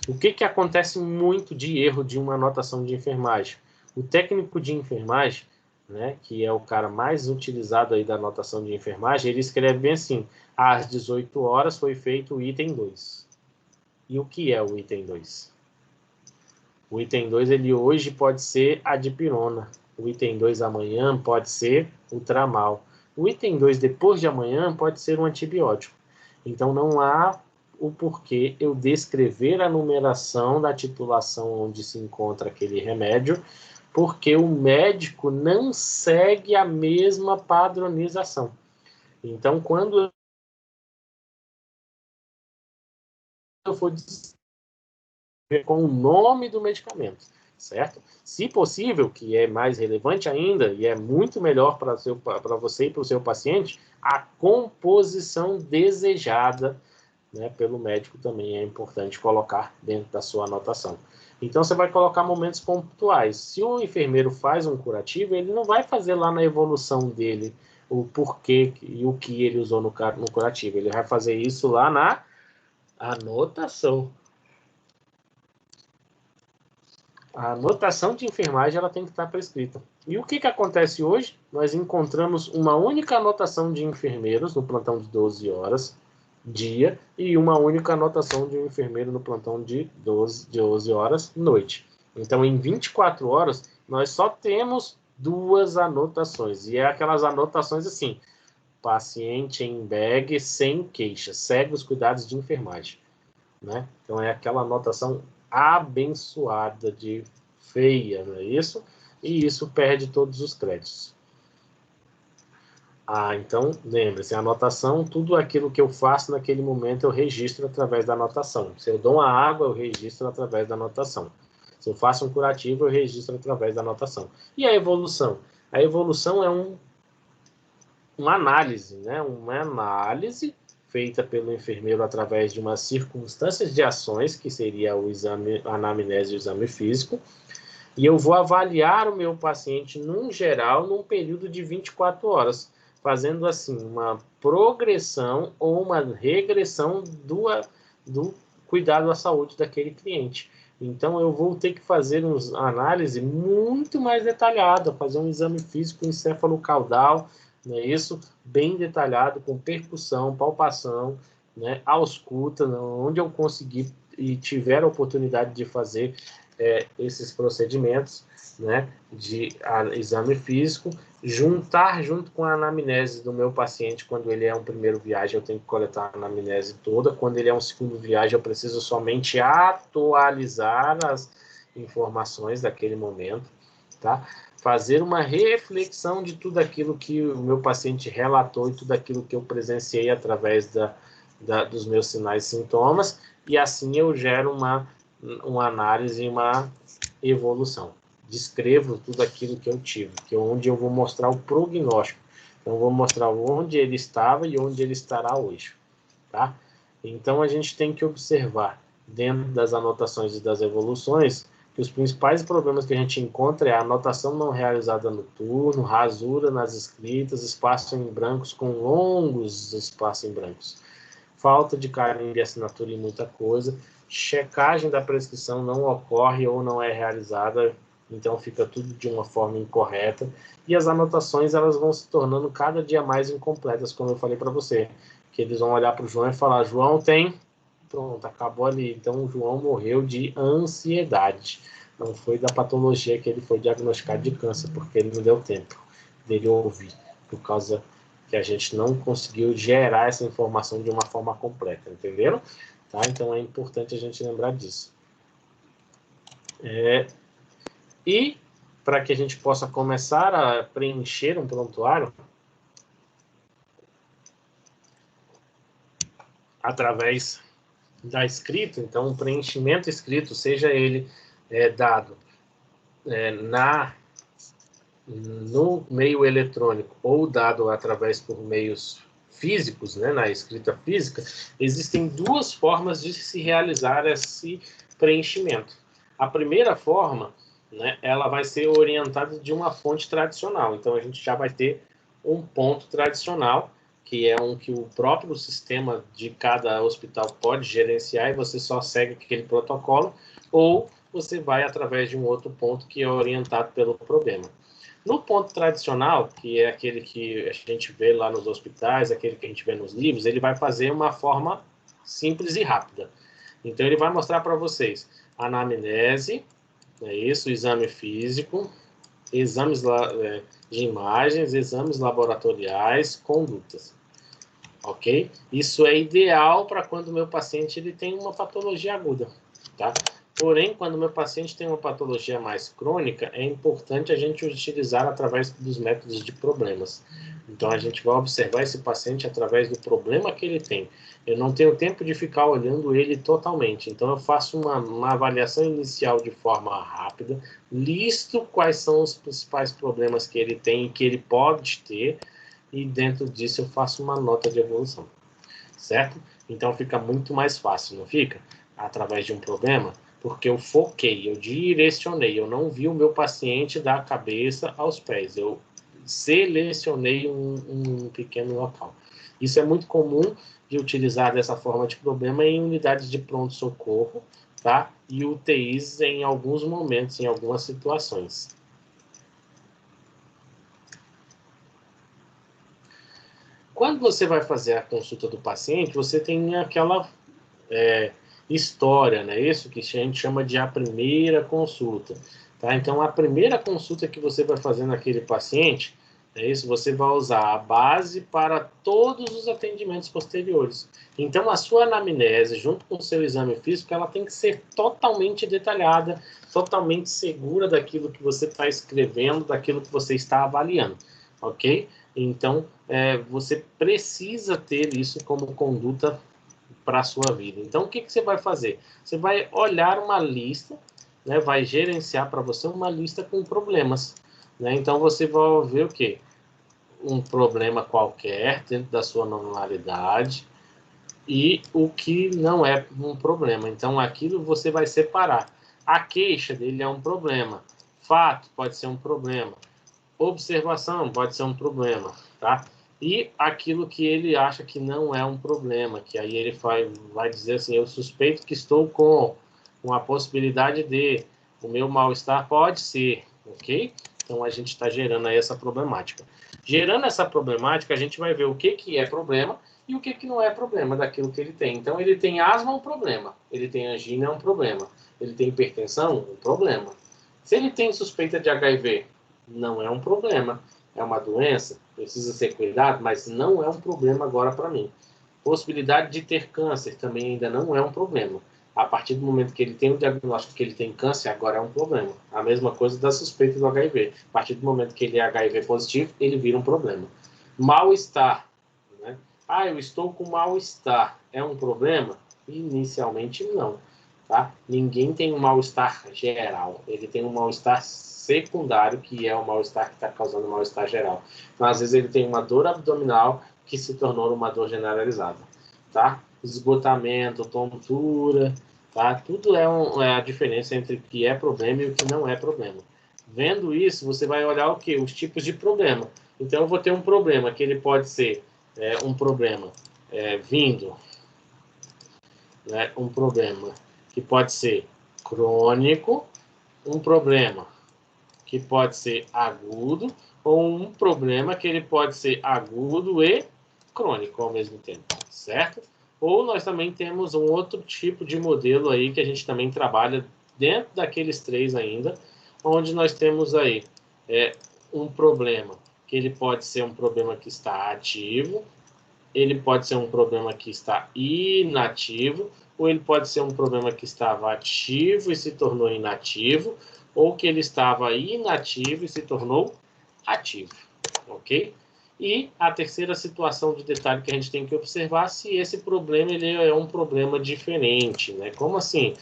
O que acontece muito de erro de uma anotação de enfermagem? O técnico de enfermagem, né, que é o cara mais utilizado aí da anotação de enfermagem, ele escreve bem assim: às 18 horas foi feito o item 2. E o que é o item 2? O item 2, ele hoje pode ser a dipirona. O item 2 amanhã pode ser o tramal. O item 2 depois de amanhã pode ser um antibiótico. Então não há o porquê eu descrever a numeração da titulação onde se encontra aquele remédio, porque o médico não segue a mesma padronização. Então, quando eu for descrever com o nome do medicamento, certo? Se possível, que é mais relevante ainda, e é muito melhor para você e para o seu paciente, a composição desejada, né, pelo médico também é importante colocar dentro da sua anotação. Então, você vai colocar momentos pontuais. Se o enfermeiro faz um curativo, ele não vai fazer lá na evolução dele o porquê e o que ele usou no curativo. Ele vai fazer isso lá na anotação. A anotação de enfermagem ela tem que estar prescrita. E o que acontece hoje? Nós encontramos uma única anotação de enfermeiros no plantão de 12 horas, dia, e uma única anotação de um enfermeiro no plantão de 12 horas, noite. Então, em 24 horas, nós só temos 2 anotações. E é aquelas anotações assim: paciente em bag sem queixa, segue os cuidados de enfermagem. Né? Então, é aquela anotação abençoada de feia, não é isso? E isso perde todos os créditos. Então, lembre-se, a anotação, tudo aquilo que eu faço naquele momento, eu registro através da anotação. Se eu dou uma água, eu registro através da anotação. Se eu faço um curativo, eu registro através da anotação. E a evolução? A evolução é uma análise, né? Uma análise feita pelo enfermeiro através de umas circunstâncias de ações, que seria o exame, a anamnese e o exame físico, e eu vou avaliar o meu paciente, num geral, num período de 24 horas, fazendo assim uma progressão ou uma regressão do cuidado à saúde daquele cliente. Então, eu vou ter que fazer uma análise muito mais detalhada, fazer um exame físico encefalocaudal, né, isso bem detalhado, com percussão, palpação, né, ausculta, onde eu conseguir e tiver a oportunidade de fazer esses procedimentos, né, de exame físico, juntar junto com a anamnese do meu paciente. Quando ele é um primeiro viagem, eu tenho que coletar a anamnese toda. Quando ele é um segundo viagem, eu preciso somente atualizar as informações daquele momento, tá? Fazer uma reflexão de tudo aquilo que o meu paciente relatou e tudo aquilo que eu presenciei através dos meus sinais e sintomas, e assim eu gero uma análise e uma evolução. Descrevo tudo aquilo que eu tive, onde eu vou mostrar o prognóstico. Então, eu vou mostrar onde ele estava e onde ele estará hoje. Tá? Então, a gente tem que observar, dentro das anotações e das evoluções, que os principais problemas que a gente encontra é a anotação não realizada no turno, rasura nas escritas, espaço em brancos com longos espaços em brancos, falta de carimbo e assinatura em muita coisa, checagem da prescrição não ocorre ou não é realizada, então fica tudo de uma forma incorreta, e as anotações elas vão se tornando cada dia mais incompletas, como eu falei para você, que eles vão olhar para o João e falar: João tem Pronto, acabou ali. Então, o João morreu de ansiedade. Não foi da patologia que ele foi diagnosticado de câncer, porque ele não deu tempo dele ouvir, por causa que a gente não conseguiu gerar essa informação de uma forma completa, entenderam? Tá? Então, é importante a gente lembrar disso. E, para que a gente possa começar a preencher um prontuário, através da escrita, então, o preenchimento escrito, seja ele dado no meio eletrônico ou dado através por meios físicos, né, na escrita física, existem duas formas de se realizar esse preenchimento. A primeira forma, né, ela vai ser orientada de uma fonte tradicional. Então, a gente já vai ter um ponto tradicional, que é um que o próprio sistema de cada hospital pode gerenciar e você só segue aquele protocolo, ou você vai através de um outro ponto que é orientado pelo problema. No ponto tradicional, que é aquele que a gente vê lá nos hospitais, aquele que a gente vê nos livros, ele vai fazer uma forma simples e rápida. Então, ele vai mostrar para vocês anamnese, é isso, exame físico, exames de imagens, exames laboratoriais, condutas. Ok? Isso é ideal para quando o meu paciente ele tem uma patologia aguda, tá? Porém, quando o meu paciente tem uma patologia mais crônica, é importante a gente utilizar através dos métodos de problemas. Então, a gente vai observar esse paciente através do problema que ele tem. Eu não tenho tempo de ficar olhando ele totalmente. Então, eu faço uma avaliação inicial de forma rápida, listo quais são os principais problemas que ele tem e que ele pode ter, e dentro disso eu faço uma nota de evolução. Certo? Então, fica muito mais fácil, não fica? Através de um problema, porque eu foquei, eu direcionei, eu não vi o meu paciente da cabeça aos pés, eu selecionei um pequeno local. Isso é muito comum de utilizar dessa forma de problema em unidades de pronto-socorro, tá? E UTIs em alguns momentos, em algumas situações. Quando você vai fazer a consulta do paciente, você tem aquela história, né? Isso que a gente chama de a primeira consulta, tá? Então, a primeira consulta que você vai fazer naquele paciente, é isso, você vai usar a base para todos os atendimentos posteriores. Então, a sua anamnese, junto com o seu exame físico, ela tem que ser totalmente detalhada, totalmente segura daquilo que você está escrevendo, daquilo que você está avaliando, ok? Então, você precisa ter isso como conduta para a sua vida. Então, o que você vai fazer? Você vai olhar uma lista, né, vai gerenciar para você uma lista com problemas. Né? Então, você vai ver o quê? Um problema qualquer dentro da sua normalidade e o que não é um problema. Então, aquilo você vai separar. A queixa dele é um problema. Fato pode ser um problema. Observação pode ser um problema, tá? E aquilo que ele acha que não é um problema, que aí ele vai dizer assim, eu suspeito que estou com a possibilidade de, o meu mal-estar pode ser, ok? Então, a gente está gerando aí essa problemática. Gerando essa problemática, a gente vai ver o que é problema e o que não é problema daquilo que ele tem. Então, ele tem asma, é um problema. Ele tem angina, é um problema. Ele tem hipertensão, um problema. Se ele tem suspeita de HIV, não é um problema. É uma doença, precisa ser cuidado, mas não é um problema agora para mim. Possibilidade de ter câncer também ainda não é um problema. A partir do momento que ele tem o diagnóstico que ele tem câncer, agora é um problema. A mesma coisa da suspeita do HIV. A partir do momento que ele é HIV positivo, ele vira um problema. Mal-estar. Né? Eu estou com mal-estar. É um problema? Inicialmente, não. Tá? Ninguém tem um mal-estar geral. Ele tem um mal-estar secundário, que é o mal-estar que está causando mal-estar geral. Então, às vezes, ele tem uma dor abdominal que se tornou uma dor generalizada. Tá? Esgotamento, tontura, tá? Tudo é a diferença entre o que é problema e o que não é problema. Vendo isso, você vai olhar o quê? Os tipos de problema. Então, eu vou ter um problema que ele pode ser um problema vindo, né? Um problema que pode ser crônico, um problema que pode ser agudo, ou um problema que ele pode ser agudo e crônico ao mesmo tempo, certo? Ou nós também temos um outro tipo de modelo aí que a gente também trabalha dentro daqueles 3 ainda, onde nós temos aí um problema, que ele pode ser um problema que está ativo, ele pode ser um problema que está inativo, ou ele pode ser um problema que estava ativo e se tornou inativo, ou que ele estava inativo e se tornou ativo, ok? E a terceira situação de detalhe que a gente tem que observar se esse problema ele é um problema diferente, né? Como assim?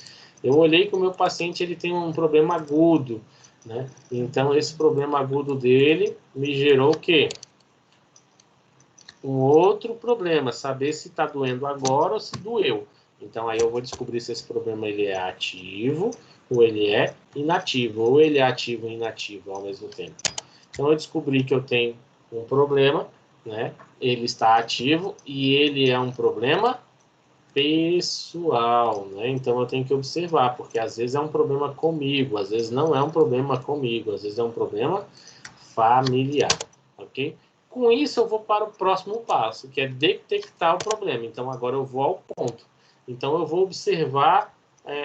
Eu olhei que o meu paciente ele tem um problema agudo, né? Então esse problema agudo dele me gerou o quê? Um outro problema, saber se está doendo agora ou se doeu. Então aí eu vou descobrir se esse problema ele é ativo ou ele é inativo, ou ele é ativo e inativo ao mesmo tempo. Então eu descobri que eu tenho um problema, né? Ele está ativo e ele é um problema pessoal, né? Então eu tenho que observar, porque às vezes é um problema comigo, às vezes não é um problema comigo, às vezes é um problema familiar, ok? Com isso eu vou para o próximo passo, que é detectar o problema. Então agora eu vou ao ponto. Então eu vou observar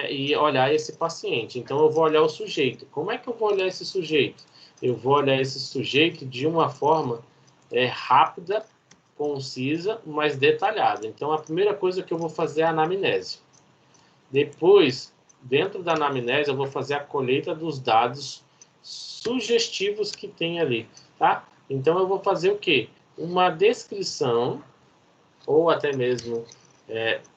e olhar esse paciente. Então eu vou olhar o sujeito. Como é que eu vou olhar esse sujeito? Eu vou olhar esse sujeito de uma forma rápida, concisa, mas detalhada. Então, a primeira coisa que eu vou fazer é a anamnese. Depois, dentro da anamnese, eu vou fazer a colheita dos dados sugestivos que tem ali, tá? Então, eu vou fazer o quê? Uma descrição, ou até mesmo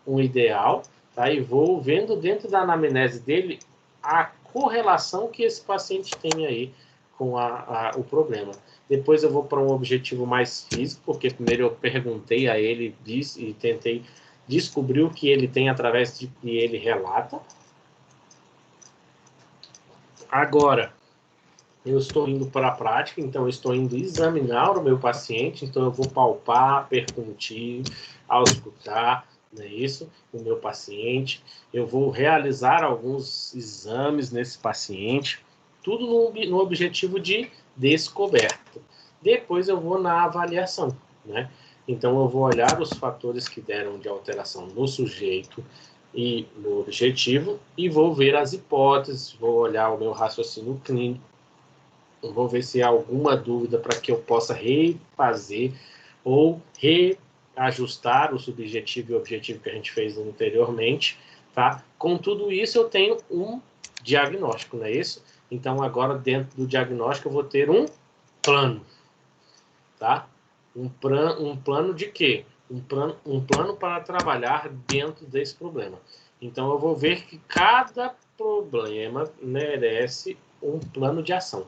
um ideal, tá? E vou vendo dentro da anamnese dele a correlação que esse paciente tem aí com o problema. Depois eu vou para um objetivo mais físico, porque primeiro eu perguntei a ele e tentei descobrir o que ele tem através de que ele relata. Agora, eu estou indo para a prática, então eu estou indo examinar o meu paciente, então eu vou palpar, percuntir, auscultar, não é isso? O meu paciente. Eu vou realizar alguns exames nesse paciente, tudo no objetivo de descoberta. Depois eu vou na avaliação, né? Então eu vou olhar os fatores que deram de alteração no sujeito e no objetivo e vou ver as hipóteses, vou olhar o meu raciocínio clínico, vou ver se há alguma dúvida para que eu possa refazer ou reajustar o subjetivo e o objetivo que a gente fez anteriormente, tá? Com tudo isso, eu tenho um diagnóstico, não é isso? Então, agora, dentro do diagnóstico, eu vou ter um plano, tá? Um plano de quê? Um plano para trabalhar dentro desse problema. Então, eu vou ver que cada problema merece um plano de ação.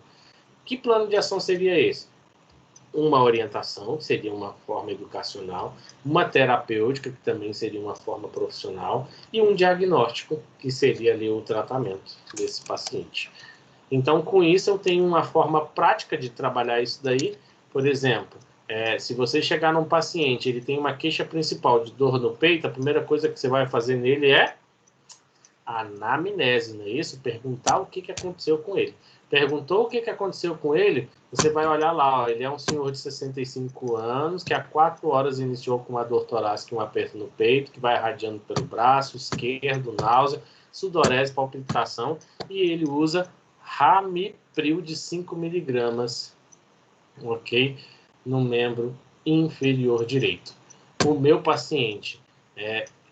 Que plano de ação seria esse? Uma orientação, que seria uma forma educacional, uma terapêutica, que também seria uma forma profissional, e um diagnóstico, que seria ali o tratamento desse paciente. Então, com isso, eu tenho uma forma prática de trabalhar isso daí. Por exemplo, se você chegar num paciente, ele tem uma queixa principal de dor no peito, a primeira coisa que você vai fazer nele é a anamnese, não é isso? Perguntar o que aconteceu com ele. Perguntou o que aconteceu com ele, você vai olhar lá, ó, ele é um senhor de 65 anos, que há 4 horas iniciou com uma dor torácica, um aperto no peito, que vai irradiando pelo braço esquerdo, náusea, sudorese, palpitação, e ele usa Ramipril de 5 miligramas, ok? No membro inferior direito. O meu paciente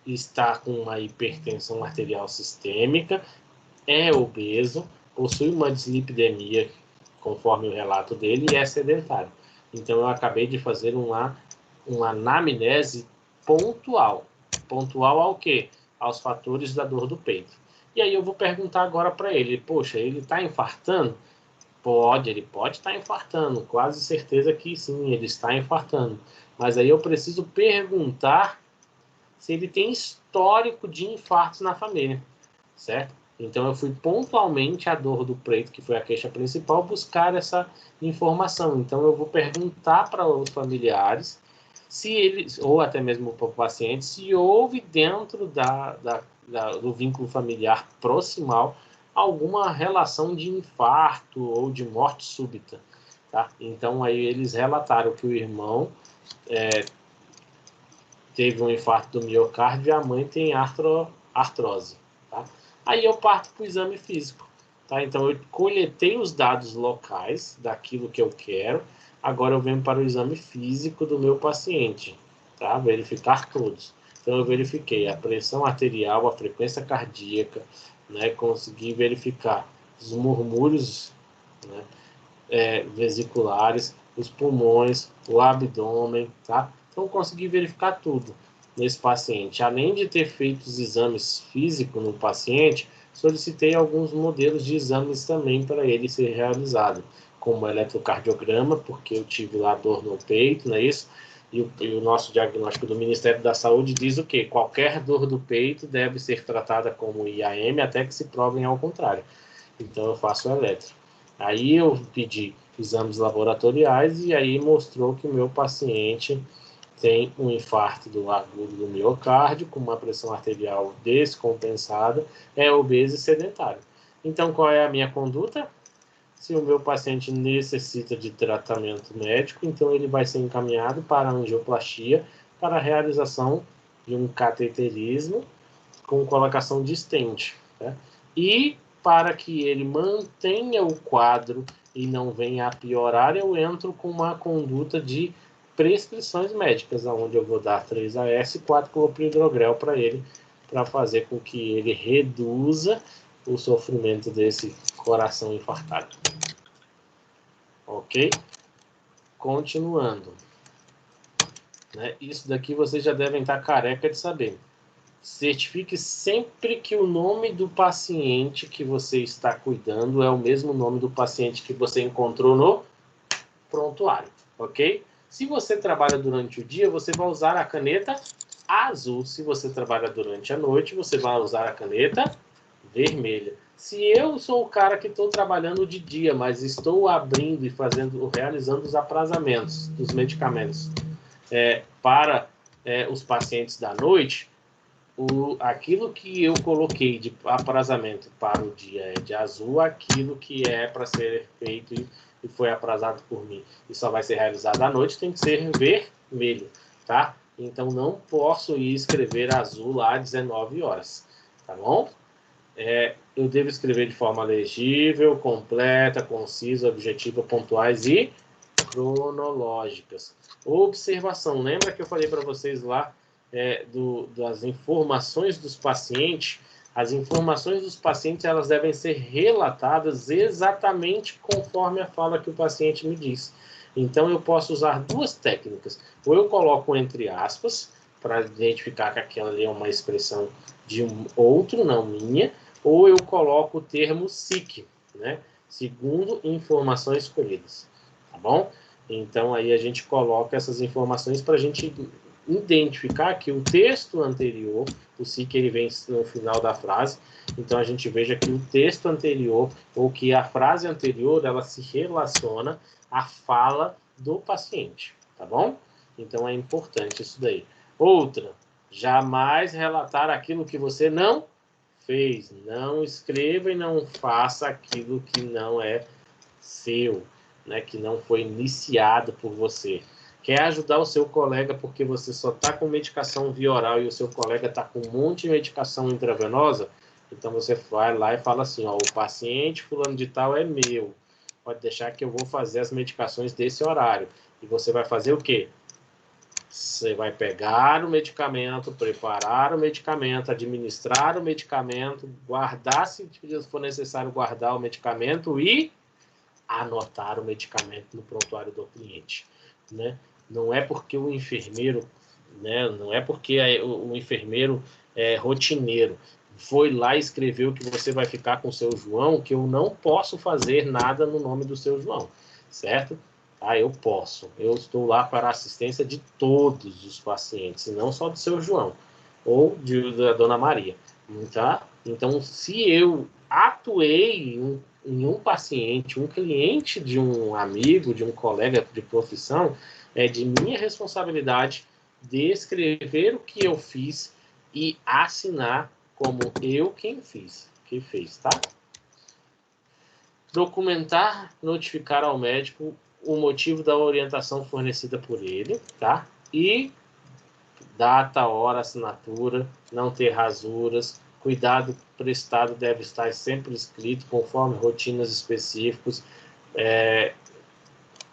está com uma hipertensão arterial sistêmica, é obeso, possui uma dislipidemia, conforme o relato dele, e é sedentário. Então, eu acabei de fazer uma anamnese pontual. Pontual ao quê? Aos fatores da dor do peito. E aí eu vou perguntar agora para ele, poxa, ele está infartando? Ele pode estar infartando, quase certeza que sim, ele está infartando. Mas aí eu preciso perguntar se ele tem histórico de infartos na família, certo? Então eu fui pontualmente à dor do peito, que foi a queixa principal, buscar essa informação. Então eu vou perguntar para os familiares se eles, ou até mesmo para o paciente, se houve dentro do vínculo familiar proximal alguma relação de infarto ou de morte súbita, tá? Então aí eles relataram que o irmão teve um infarto do miocárdio e a mãe tem artrose. Tá? Aí eu parto para o exame físico. Tá? Então, eu coletei os dados locais daquilo que eu quero. Agora eu venho para o exame físico do meu paciente. Tá? Verificar todos. Então, eu verifiquei a pressão arterial, a frequência cardíaca, né? Consegui verificar os murmúrios, né? Vesiculares, os pulmões, o abdômen, tá? Então, consegui verificar tudo nesse paciente. Além de ter feito os exames físicos no paciente, solicitei alguns modelos de exames também para ele ser realizado, como o eletrocardiograma, porque eu tive lá dor no peito, não é isso? E o nosso diagnóstico do Ministério da Saúde diz o quê? Qualquer dor do peito deve ser tratada como IAM até que se provem ao contrário. Então, eu faço o eletro. Aí eu pedi exames laboratoriais e aí mostrou que o meu paciente tem um infarto agudo do miocárdio, com uma pressão arterial descompensada, é obeso e sedentário. Então, qual é a minha conduta? Se o meu paciente necessita de tratamento médico, então ele vai ser encaminhado para a angioplastia, para a realização de um cateterismo com colocação de stent. Né? E para que ele mantenha o quadro e não venha a piorar, eu entro com uma conduta de prescrições médicas, onde eu vou dar 3-AS e 4-clopidogrel para ele, para fazer com que ele reduza o sofrimento desse coração infartado. Ok? Continuando. Né? Isso daqui vocês já devem estar careca de saber. Certifique sempre que o nome do paciente que você está cuidando é o mesmo nome do paciente que você encontrou no prontuário, ok? Se você trabalha durante o dia, você vai usar a caneta azul. Se você trabalha durante a noite, você vai usar a caneta vermelha. Se eu sou o cara que estou trabalhando de dia, mas estou abrindo e realizando os aprazamentos dos medicamentos para os pacientes da noite, aquilo que eu coloquei de aprazamento para o dia é de azul, aquilo que é para ser feito e foi aprazado por mim e só vai ser realizado à noite tem que ser vermelho, tá? Então não posso ir escrever azul lá às 19 horas, tá bom? Eu devo escrever de forma legível, completa, concisa, objetiva, pontuais e cronológicas. Observação, lembra que eu falei para vocês lá das informações dos pacientes? As informações dos pacientes elas devem ser relatadas exatamente conforme a fala que o paciente me diz. Então eu posso usar duas técnicas. Ou eu coloco entre aspas, para identificar que aquela ali é uma expressão de um outro, não minha, ou eu coloco o termo SIC, né? Segundo informações escolhidas, tá bom? Então, aí a gente coloca essas informações para a gente identificar que o texto anterior, o SIC ele vem no final da frase, então a gente veja que o texto anterior, ou que a frase anterior, ela se relaciona à fala do paciente, tá bom? Então, é importante isso daí. Outra, jamais relatar aquilo que você não fez. Não escreva e não faça aquilo que não é seu, né, que não foi iniciado por você. Quer ajudar o seu colega porque você só está com medicação via oral e o seu colega está com um monte de medicação intravenosa? Então você vai lá e fala assim, ó, o paciente fulano de tal é meu. Pode deixar que eu vou fazer as medicações desse horário. E você vai fazer o quê? Você vai pegar o medicamento, preparar o medicamento, administrar o medicamento, guardar, se for necessário, guardar o medicamento e anotar o medicamento no prontuário do cliente, né? Não é porque o enfermeiro, né? Não é porque o enfermeiro é rotineiro foi lá e escreveu que você vai ficar com o seu João, que eu não posso fazer nada no nome do seu João, certo? Eu posso. Eu estou lá para a assistência de todos os pacientes, e não só do seu João ou da Dona Maria, tá? Então, se eu atuei em um paciente, um cliente de um amigo, de um colega de profissão, é de minha responsabilidade descrever o que eu fiz e assinar como eu quem fez, tá? Documentar, notificar ao médico o motivo da orientação fornecida por ele, tá? E data, hora, assinatura, não ter rasuras, cuidado prestado deve estar sempre escrito conforme rotinas específicas,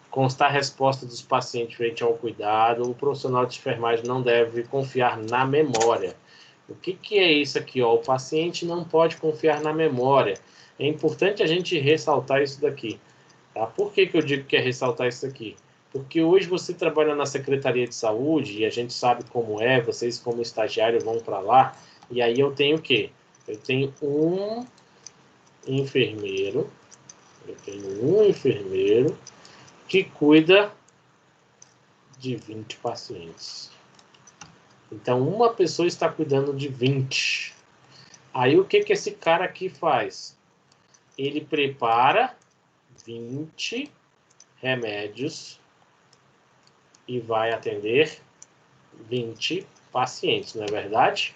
constar a resposta dos pacientes frente ao cuidado, o profissional de enfermagem não deve confiar na memória. O que é isso aqui? Ó? O paciente não pode confiar na memória. É importante a gente ressaltar isso daqui. Tá? Por que eu digo que é ressaltar isso aqui? Porque hoje você trabalha na Secretaria de Saúde e a gente sabe como é, vocês como estagiário vão para lá, e aí eu tenho o quê? Eu tenho um enfermeiro que cuida de 20 pacientes. Então, uma pessoa está cuidando de 20. Aí, o que esse cara aqui faz? Ele prepara 20 remédios e vai atender 20 pacientes, não é verdade?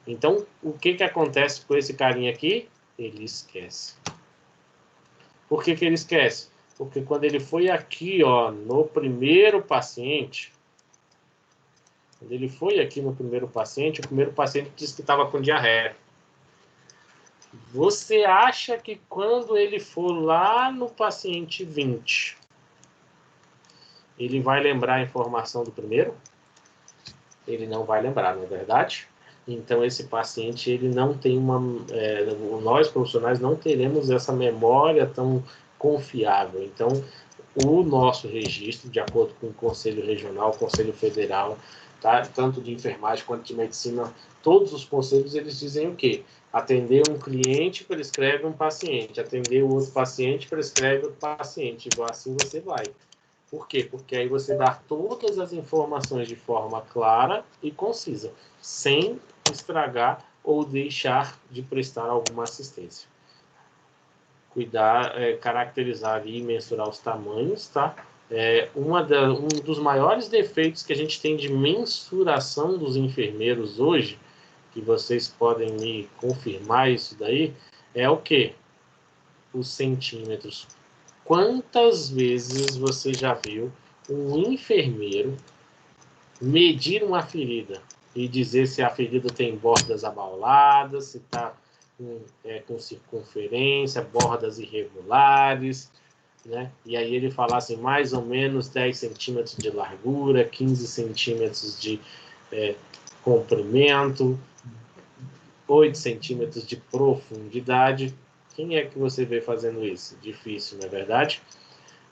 Então, o que acontece com esse carinha aqui? Ele esquece. Por que ele esquece? Porque quando ele foi aqui, ó, no primeiro paciente, o primeiro paciente disse que estava com diarreia. Você acha que quando ele for lá no paciente 20, ele vai lembrar a informação do primeiro? Ele não vai lembrar, não é verdade? Então, esse paciente, ele não tem nós, profissionais, não teremos essa memória tão confiável. Então, o nosso registro, de acordo com o Conselho Regional, o Conselho Federal, tá? Tanto de enfermagem quanto de medicina, todos os conselhos, eles dizem o quê? Atender um cliente, prescreve um paciente. Atender o outro paciente, prescreve outro paciente. Igual assim você vai. Por quê? Porque aí você dá todas as informações de forma clara e concisa, sem estragar ou deixar de prestar alguma assistência. Cuidar, caracterizar ali e mensurar os tamanhos, tá? Um dos maiores defeitos que a gente tem de mensuração dos enfermeiros hoje, que vocês podem me confirmar isso daí, é o quê? Os centímetros. Quantas vezes você já viu um enfermeiro medir uma ferida e dizer se a ferida tem bordas abauladas, se está com circunferência, bordas irregulares, né? E aí ele falar assim, mais ou menos 10 centímetros de largura, 15 centímetros de comprimento, 8 centímetros de profundidade. Quem é que você vê fazendo isso? Difícil, não é verdade?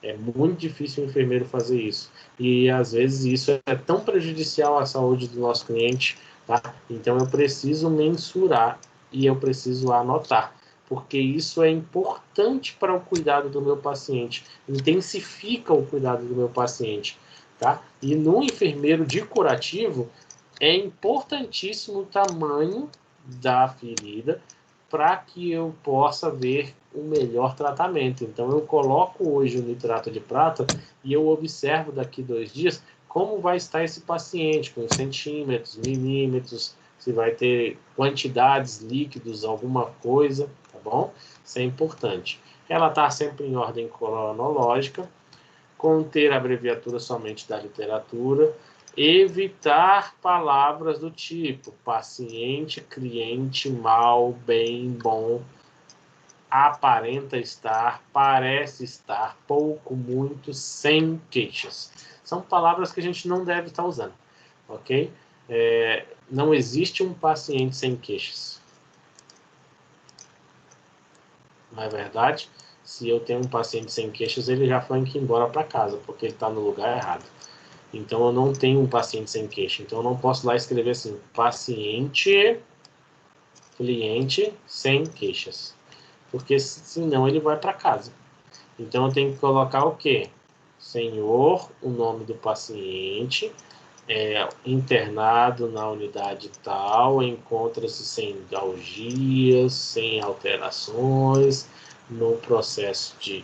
É muito difícil o enfermeiro fazer isso. E, às vezes, isso é tão prejudicial à saúde do nosso cliente, tá? Então, eu preciso mensurar e eu preciso anotar, porque isso é importante para o cuidado do meu paciente, intensifica o cuidado do meu paciente, tá? E no enfermeiro de curativo, é importantíssimo o tamanho da ferida para que eu possa ver o melhor tratamento. Então, eu coloco hoje o nitrato de prata e eu observo daqui 2 dias como vai estar esse paciente, com centímetros, milímetros, se vai ter quantidades líquidos, alguma coisa, tá bom? Isso é importante. Relatar sempre em ordem cronológica, conter a abreviatura somente da literatura, evitar palavras do tipo paciente, cliente, mal, bem, bom, aparenta estar, parece estar, pouco, muito, sem queixas. São palavras que a gente não deve estar usando, ok? Não existe um paciente sem queixas. Não é verdade? Se eu tenho um paciente sem queixas, ele já foi embora para casa, porque ele está no lugar errado. Então, eu não tenho um paciente sem queixa. Então, eu não posso lá escrever assim, paciente, cliente, sem queixas. Porque, senão, ele vai para casa. Então, eu tenho que colocar o quê? Senhor, o nome do paciente, internado na unidade tal, encontra-se sem algias, sem alterações, no processo de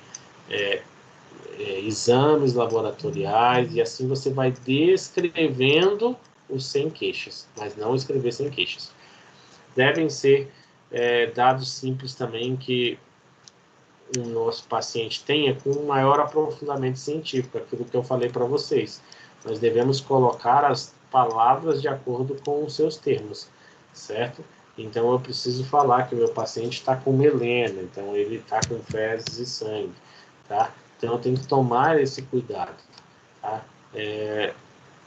exames laboratoriais, e assim você vai descrevendo os sem queixas, mas não escrever sem queixas. Devem ser dados simples também que o nosso paciente tenha com um maior aprofundamento científico, aquilo que eu falei para vocês. Nós devemos colocar as palavras de acordo com os seus termos, certo? Então, eu preciso falar que o meu paciente está com melena, então ele está com fezes e sangue, tá? Então, eu tenho que tomar esse cuidado, tá?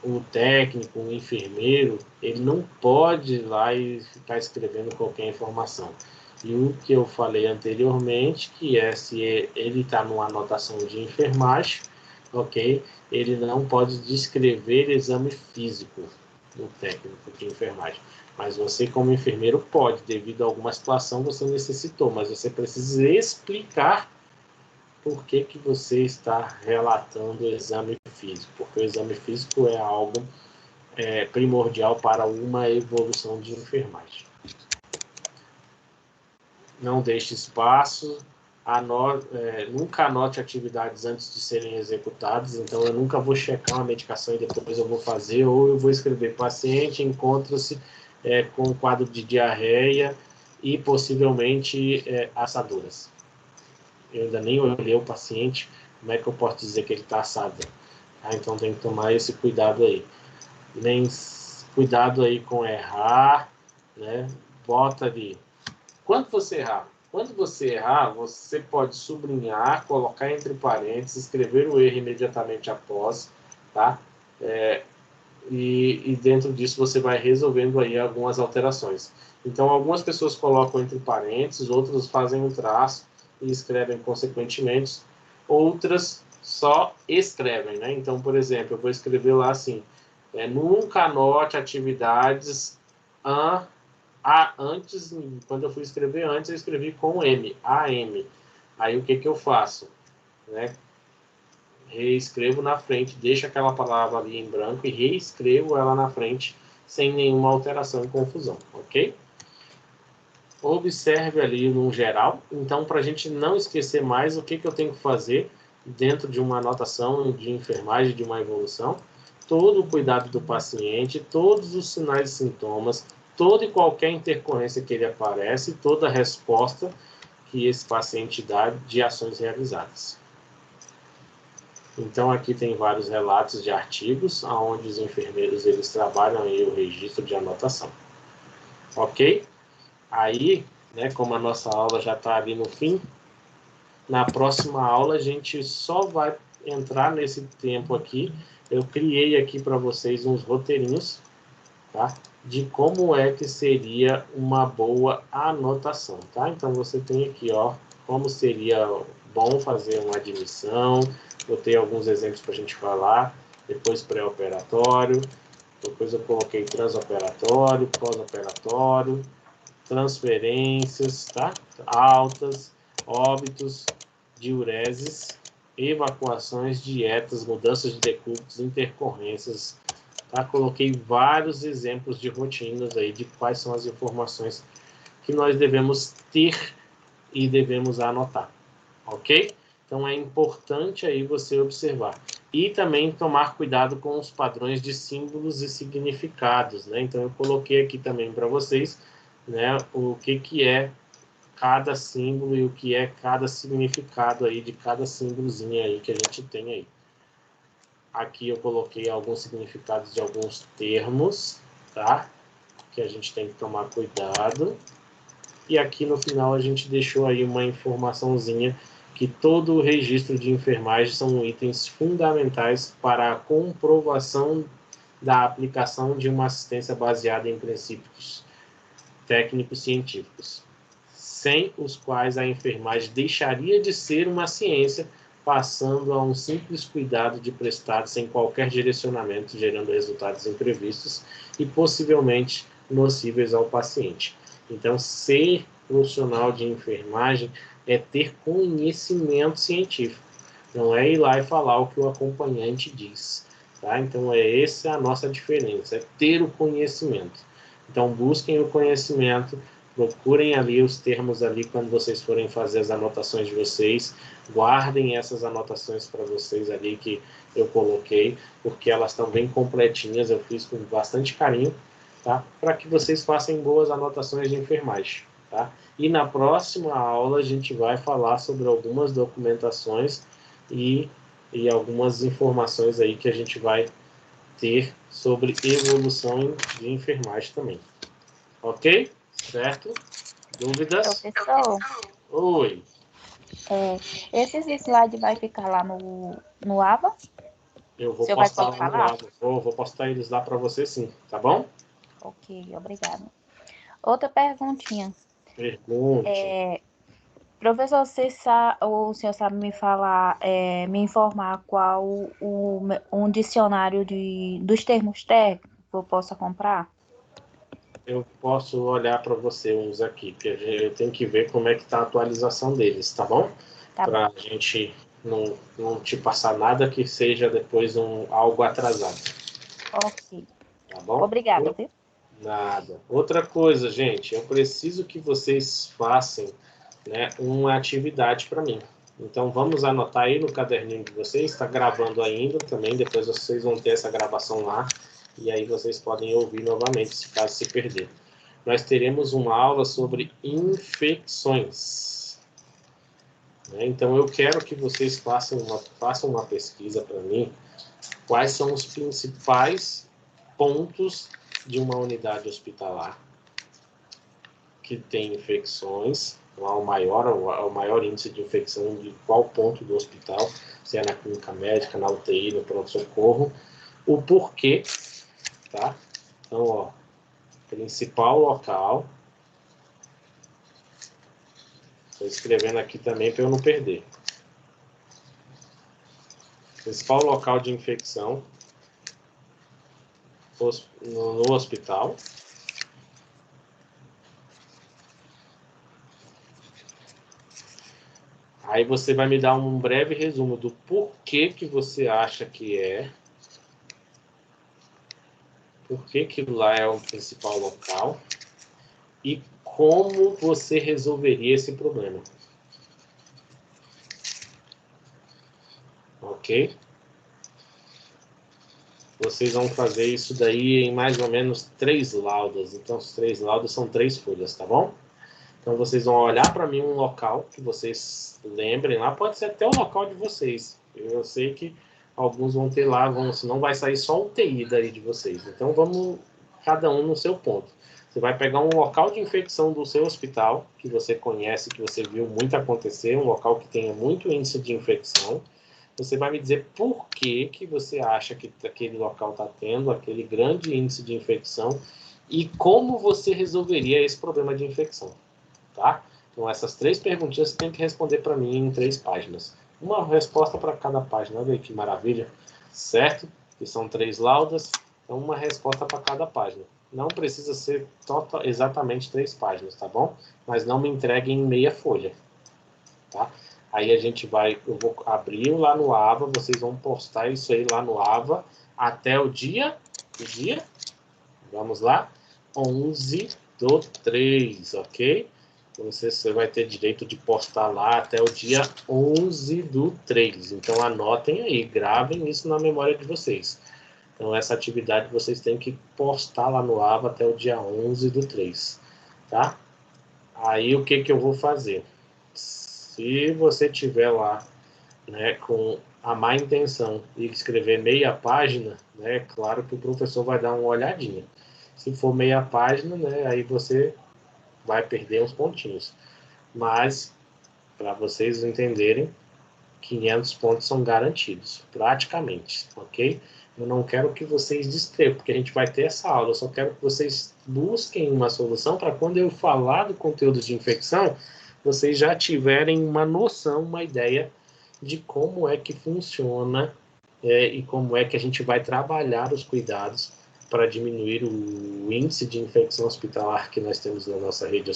O técnico, o enfermeiro, ele não pode ir lá e ficar escrevendo qualquer informação. E o que eu falei anteriormente, que é se ele está numa anotação de enfermagem, ok? Ele não pode descrever exame físico do técnico de enfermagem. Mas você, como enfermeiro, pode, devido a alguma situação você necessitou, mas você precisa explicar por que você está relatando o exame físico, porque o exame físico é algo primordial para uma evolução de enfermagem. Não deixe espaço, nunca anote atividades antes de serem executadas, então eu nunca vou checar uma medicação e depois eu vou fazer, ou eu vou escrever paciente encontra-se com um quadro de diarreia e possivelmente assaduras. Eu ainda nem olhei o paciente, como é que eu posso dizer que ele está assado? Então tem que tomar esse cuidado aí. Cuidado aí com errar, né? Bota ali. Quando você errar, você pode sublinhar, colocar entre parênteses, escrever o erro imediatamente após, tá? E dentro disso você vai resolvendo aí algumas alterações. Então, algumas pessoas colocam entre parênteses, outras fazem um traço e escrevem consequentemente, outras só escrevem, né? Então, por exemplo, eu vou escrever lá assim, nunca anote atividades antes, quando eu fui escrever antes, eu escrevi com M, AM. Aí o que eu faço? Né? Reescrevo na frente, deixo aquela palavra ali em branco e reescrevo ela na frente sem nenhuma alteração e confusão, ok? Observe ali no geral. Então, para a gente não esquecer mais, o que eu tenho que fazer dentro de uma anotação de enfermagem, de uma evolução? Todo o cuidado do paciente, todos os sinais e sintomas, toda e qualquer intercorrência que ele aparece, toda a resposta que esse paciente dá de ações realizadas. Então, aqui tem vários relatos de artigos, onde os enfermeiros eles trabalham aí o registro de anotação. Ok? Aí, né, como a nossa aula já está ali no fim, na próxima aula a gente só vai entrar nesse tempo aqui. Eu criei aqui para vocês uns roteirinhos, tá? De como é que seria uma boa anotação, tá? Então, você tem aqui, ó, como seria bom fazer uma admissão. Botei alguns exemplos para a gente falar. Depois pré-operatório. Depois eu coloquei transoperatório, pós-operatório, transferências, tá? Altas, óbitos, diureses, evacuações, dietas, mudanças de decúbitos, intercorrências. Tá? Coloquei vários exemplos de rotinas aí de quais são as informações que nós devemos ter e devemos anotar, ok? Então é importante aí você observar e também tomar cuidado com os padrões de símbolos e significados, né? Então eu coloquei aqui também para vocês, né, o que é cada símbolo e o que é cada significado aí de cada símbolozinho aí que a gente tem aí. Aqui eu coloquei alguns significados de alguns termos, tá? Que a gente tem que tomar cuidado. E aqui no final a gente deixou aí uma informaçãozinha que todo o registro de enfermagem são itens fundamentais para a comprovação da aplicação de uma assistência baseada em princípios técnicos científicos, sem os quais a enfermagem deixaria de ser uma ciência, passando a um simples cuidado de prestar sem qualquer direcionamento, gerando resultados imprevistos e possivelmente nocíveis ao paciente. Então, ser profissional de enfermagem é ter conhecimento científico, não é ir lá e falar o que o acompanhante diz. Tá? Então, essa é a nossa diferença, é ter o conhecimento. Então, busquem o conhecimento, procurem ali os termos ali quando vocês forem fazer as anotações de vocês, guardem essas anotações para vocês ali que eu coloquei, porque elas estão bem completinhas, eu fiz com bastante carinho, tá? Para que vocês façam boas anotações de enfermagem, tá? E na próxima aula a gente vai falar sobre algumas documentações e algumas informações aí que a gente vai ter sobre evolução de enfermagem também. Ok? Certo? Dúvidas? Professor, Oi. esses slides vai ficar lá no AVA? Eu O vou senhor vai postar lá colocar no lá? lado. Vou postar eles lá para você sim, tá bom? Ok, obrigada. Outra perguntinha. Pergunte. Professor, o senhor sabe me falar, me informar qual um dicionário dos termos técnicos que eu possa comprar? Eu posso olhar para você uns aqui, porque eu tenho que ver como é que está a atualização deles, tá bom? Tá bom. Para a gente não te passar nada que seja depois algo atrasado, Ok. tá bom? Obrigada, viu? Nada. Outra coisa, gente, eu preciso que vocês façam, né, uma atividade para mim. Então vamos anotar aí no caderninho de vocês, está gravando ainda também, depois vocês vão ter essa gravação lá, e aí vocês podem ouvir novamente, se caso se perder. Nós teremos uma aula sobre infecções. Né? Então eu quero que vocês façam uma pesquisa para mim, quais são os principais pontos de uma unidade hospitalar que tem infecções, o maior índice de infecção de qual ponto do hospital, se é na clínica médica, na UTI, no pronto-socorro, o porquê, tá? Então, ó, principal local, estou escrevendo aqui também para eu não perder. Principal local de infecção no hospital. Aí você vai me dar um breve resumo do porquê que você acha que é, por que aquilo lá é o principal local e como você resolveria esse problema. Ok? Vocês vão fazer isso daí em mais ou menos 3 laudas. Então, os 3 laudas são 3 folhas, tá bom? Então, vocês vão olhar para mim um local que vocês lembrem lá. Pode ser até o local de vocês. Eu sei que alguns vão ter lá, senão vai sair só um TI daí de vocês. Então, vamos cada um no seu ponto. Você vai pegar um local de infecção do seu hospital, que você conhece, que você viu muito acontecer, um local que tenha muito índice de infecção. Você vai me dizer por que você acha que aquele local está tendo aquele grande índice de infecção e como você resolveria esse problema de infecção, tá? Então, essas 3 perguntinhas você tem que responder para mim em 3 páginas. Uma resposta para cada página. Olha aí que maravilha, certo? Que são 3 laudas, então uma resposta para cada página. Não precisa ser exatamente 3 páginas, tá bom? Mas não me entreguem em meia folha, tá? Aí eu vou abrir lá no AVA, vocês vão postar isso aí lá no AVA até o dia, vamos lá, 11/3, ok? Então, você vai ter direito de postar lá até o dia 11/3. Então anotem aí, gravem isso na memória de vocês. Então essa atividade vocês têm que postar lá no AVA até o dia 11/3, tá? Aí o que eu vou fazer? Se você tiver lá, né, com a má intenção de escrever meia página, né, claro que o professor vai dar uma olhadinha. Se for meia página, né, aí você vai perder uns pontinhos. Mas, para vocês entenderem, 500 pontos são garantidos, praticamente, ok? Eu não quero que vocês descrevam, porque a gente vai ter essa aula. Eu só quero que vocês busquem uma solução para quando eu falar do conteúdo de infecção, vocês já tiverem uma noção, uma ideia de como é que funciona e como é que a gente vai trabalhar os cuidados para diminuir o índice de infecção hospitalar que nós temos na nossa rede de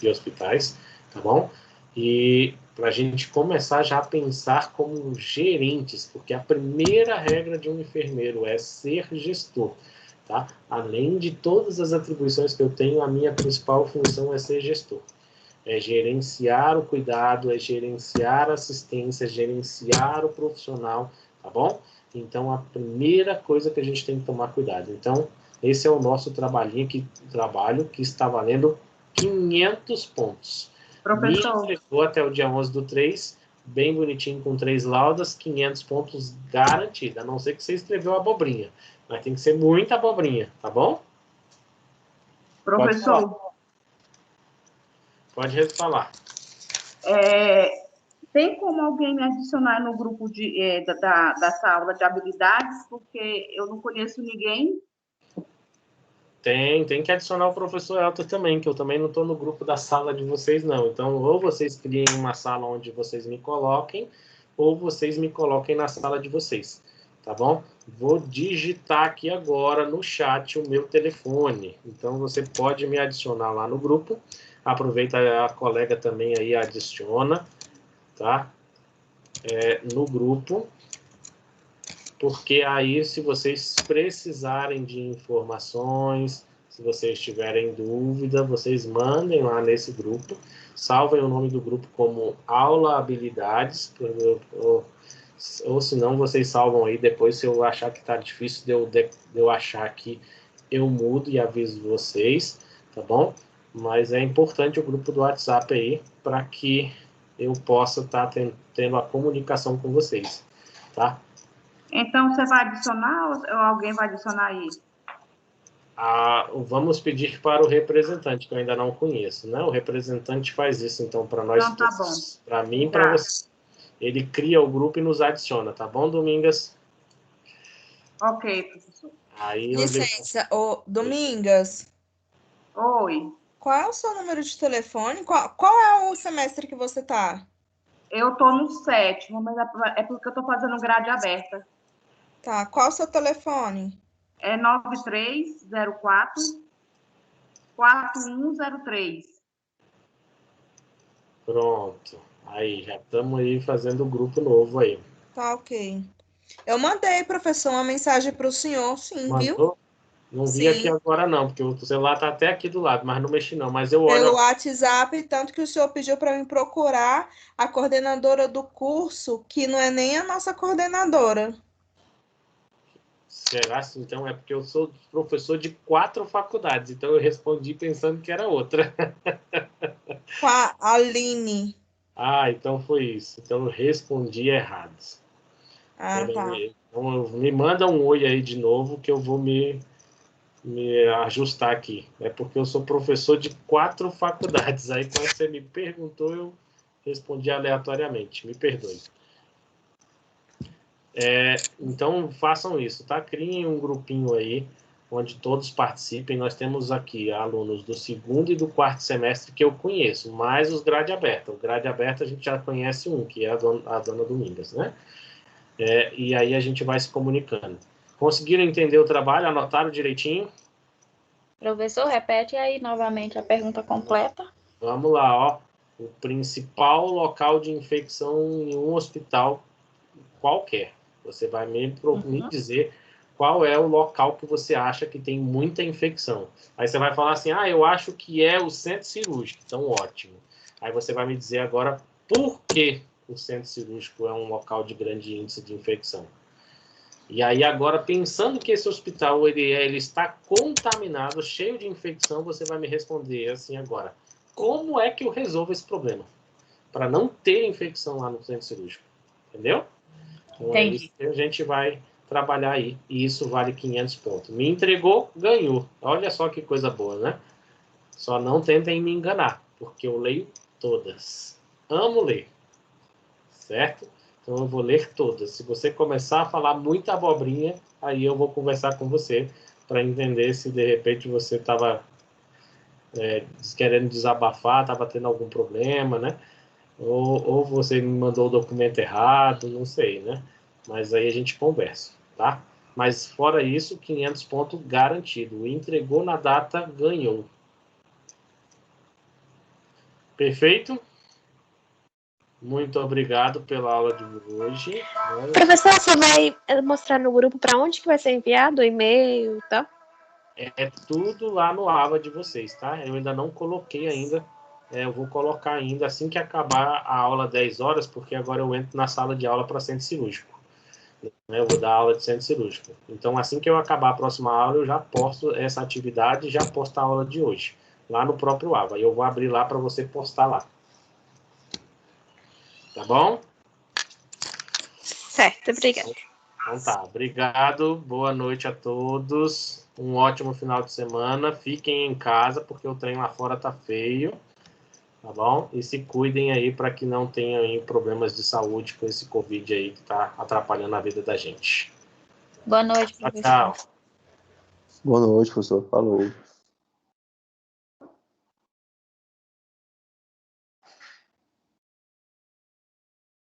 hospitais, tá bom? E para a gente começar já a pensar como gerentes, porque a primeira regra de um enfermeiro é ser gestor, tá? Além de todas as atribuições que eu tenho, a minha principal função é ser gestor. É gerenciar o cuidado, é gerenciar a assistência, gerenciar o profissional, tá bom? Então, a primeira coisa que a gente tem que tomar cuidado. Então, esse é o nosso trabalho que está valendo 500 pontos. Me Professor, entregou até o dia 11/3, bem bonitinho, com 3 laudas, 500 pontos garantido. A não ser que você escreveu abobrinha. Mas tem que ser muita abobrinha, tá bom? Professor, Pode falar. tem como alguém me adicionar no grupo dessa aula de habilidades? Porque eu não conheço ninguém. Tem que adicionar o professor Elton também, que eu também não estou no grupo da sala de vocês, não. Então, ou vocês criem uma sala onde vocês me coloquem, ou vocês me coloquem na sala de vocês, tá bom? Vou digitar aqui agora no chat o meu telefone. Então, você pode me adicionar lá no grupo. Aproveita, a colega também aí adiciona, tá? No grupo. Porque aí, se vocês precisarem de informações, se vocês tiverem dúvida, vocês mandem lá nesse grupo, salvem o nome do grupo como Aula Habilidades, ou se não, vocês salvam aí, depois se eu achar que está difícil de eu achar aqui, eu mudo e aviso vocês, tá bom? Mas é importante o grupo do WhatsApp aí, para que eu possa estar tendo a comunicação com vocês, tá? Então, você vai adicionar ou alguém vai adicionar aí? Vamos pedir para o representante, que eu ainda não conheço, né? O representante faz isso, então, para nós Então, tá todos. bom. Para mim e para você. Ele cria o grupo e nos adiciona, tá bom, Domingas? Ok, professor. Aí Licença, ô, Domingas, Oi. qual é o seu número de telefone? Qual é o semestre que você tá? Eu estou no 7º, mas é porque eu estou fazendo grade aberta. Tá, qual é o seu telefone? É 9304-4103. Pronto. Aí, já estamos aí fazendo o grupo novo aí. Tá, ok. Eu mandei, professor, uma mensagem para o senhor, sim, viu? Mandou? Não vi Sim. aqui agora não, porque o celular está até aqui do lado, mas não mexi não. Mas eu olho... Pelo WhatsApp, tanto que o senhor pediu para mim procurar a coordenadora do curso, que não é nem a nossa coordenadora. Será assim? Então é porque eu sou professor de 4 faculdades, então eu respondi pensando que era outra. Com a Aline. Ah, então foi isso. Então eu respondi errado. Ah, tá. Então, me manda um oi aí de novo que eu vou me ajustar aqui. É porque eu sou professor de 4 faculdades. Aí quando você me perguntou, eu respondi aleatoriamente. Me perdoe. Então façam isso, tá? Criem um grupinho aí onde todos participem. Nós temos aqui alunos do 2º e do 4º semestre que eu conheço, mais os grade aberta. O grade aberta a gente já conhece um, que é a dona Domingas, né? E aí a gente vai se comunicando. Conseguiram entender o trabalho? Anotaram direitinho? Professor, repete aí novamente a pergunta completa. Vamos lá, ó. O principal local de infecção em um hospital qualquer. Você vai me dizer qual é o local que você acha que tem muita infecção. Aí você vai falar assim, eu acho que é o centro cirúrgico. Então, ótimo. Aí você vai me dizer agora por que o centro cirúrgico é um local de grande índice de infecção. E aí agora, pensando que esse hospital ele está contaminado, cheio de infecção, você vai me responder assim agora. Como é que eu resolvo esse problema? Para não ter infecção lá no centro cirúrgico. Entendeu? Então é isso que a gente vai trabalhar aí. E isso vale 500 pontos. Me entregou, ganhou. Olha só que coisa boa, né? Só não tentem me enganar, porque eu leio todas. Amo ler. Certo? Então eu vou ler todas. Se você começar a falar muita abobrinha, aí eu vou conversar com você para entender se de repente você estava querendo desabafar, estava tendo algum problema, né? Ou você me mandou o documento errado, não sei, né? Mas aí a gente conversa, tá? Mas fora isso, 500 pontos garantido. Entregou na data, ganhou. Perfeito? Muito obrigado pela aula de hoje. Professor, você vai mostrar no grupo para onde que vai ser enviado o e-mail e tal? É tudo lá no Ava de vocês, tá? Eu ainda não coloquei ainda. Eu vou colocar ainda assim que acabar a aula 10 horas, porque agora eu entro na sala de aula para centro cirúrgico. Eu vou dar aula de centro cirúrgico. Então, assim que eu acabar a próxima aula, eu já posto essa atividade e já posto a aula de hoje, lá no próprio Ava. Eu vou abrir lá para você postar lá. Tá bom? Certo, obrigada. Então tá, obrigado, boa noite a todos, um ótimo final de semana, fiquem em casa porque o trem lá fora tá feio, tá bom? E se cuidem aí para que não tenham aí problemas de saúde com esse Covid aí que tá atrapalhando a vida da gente. Boa noite, Tchau, professor. tchau. Boa noite, professor. Falou.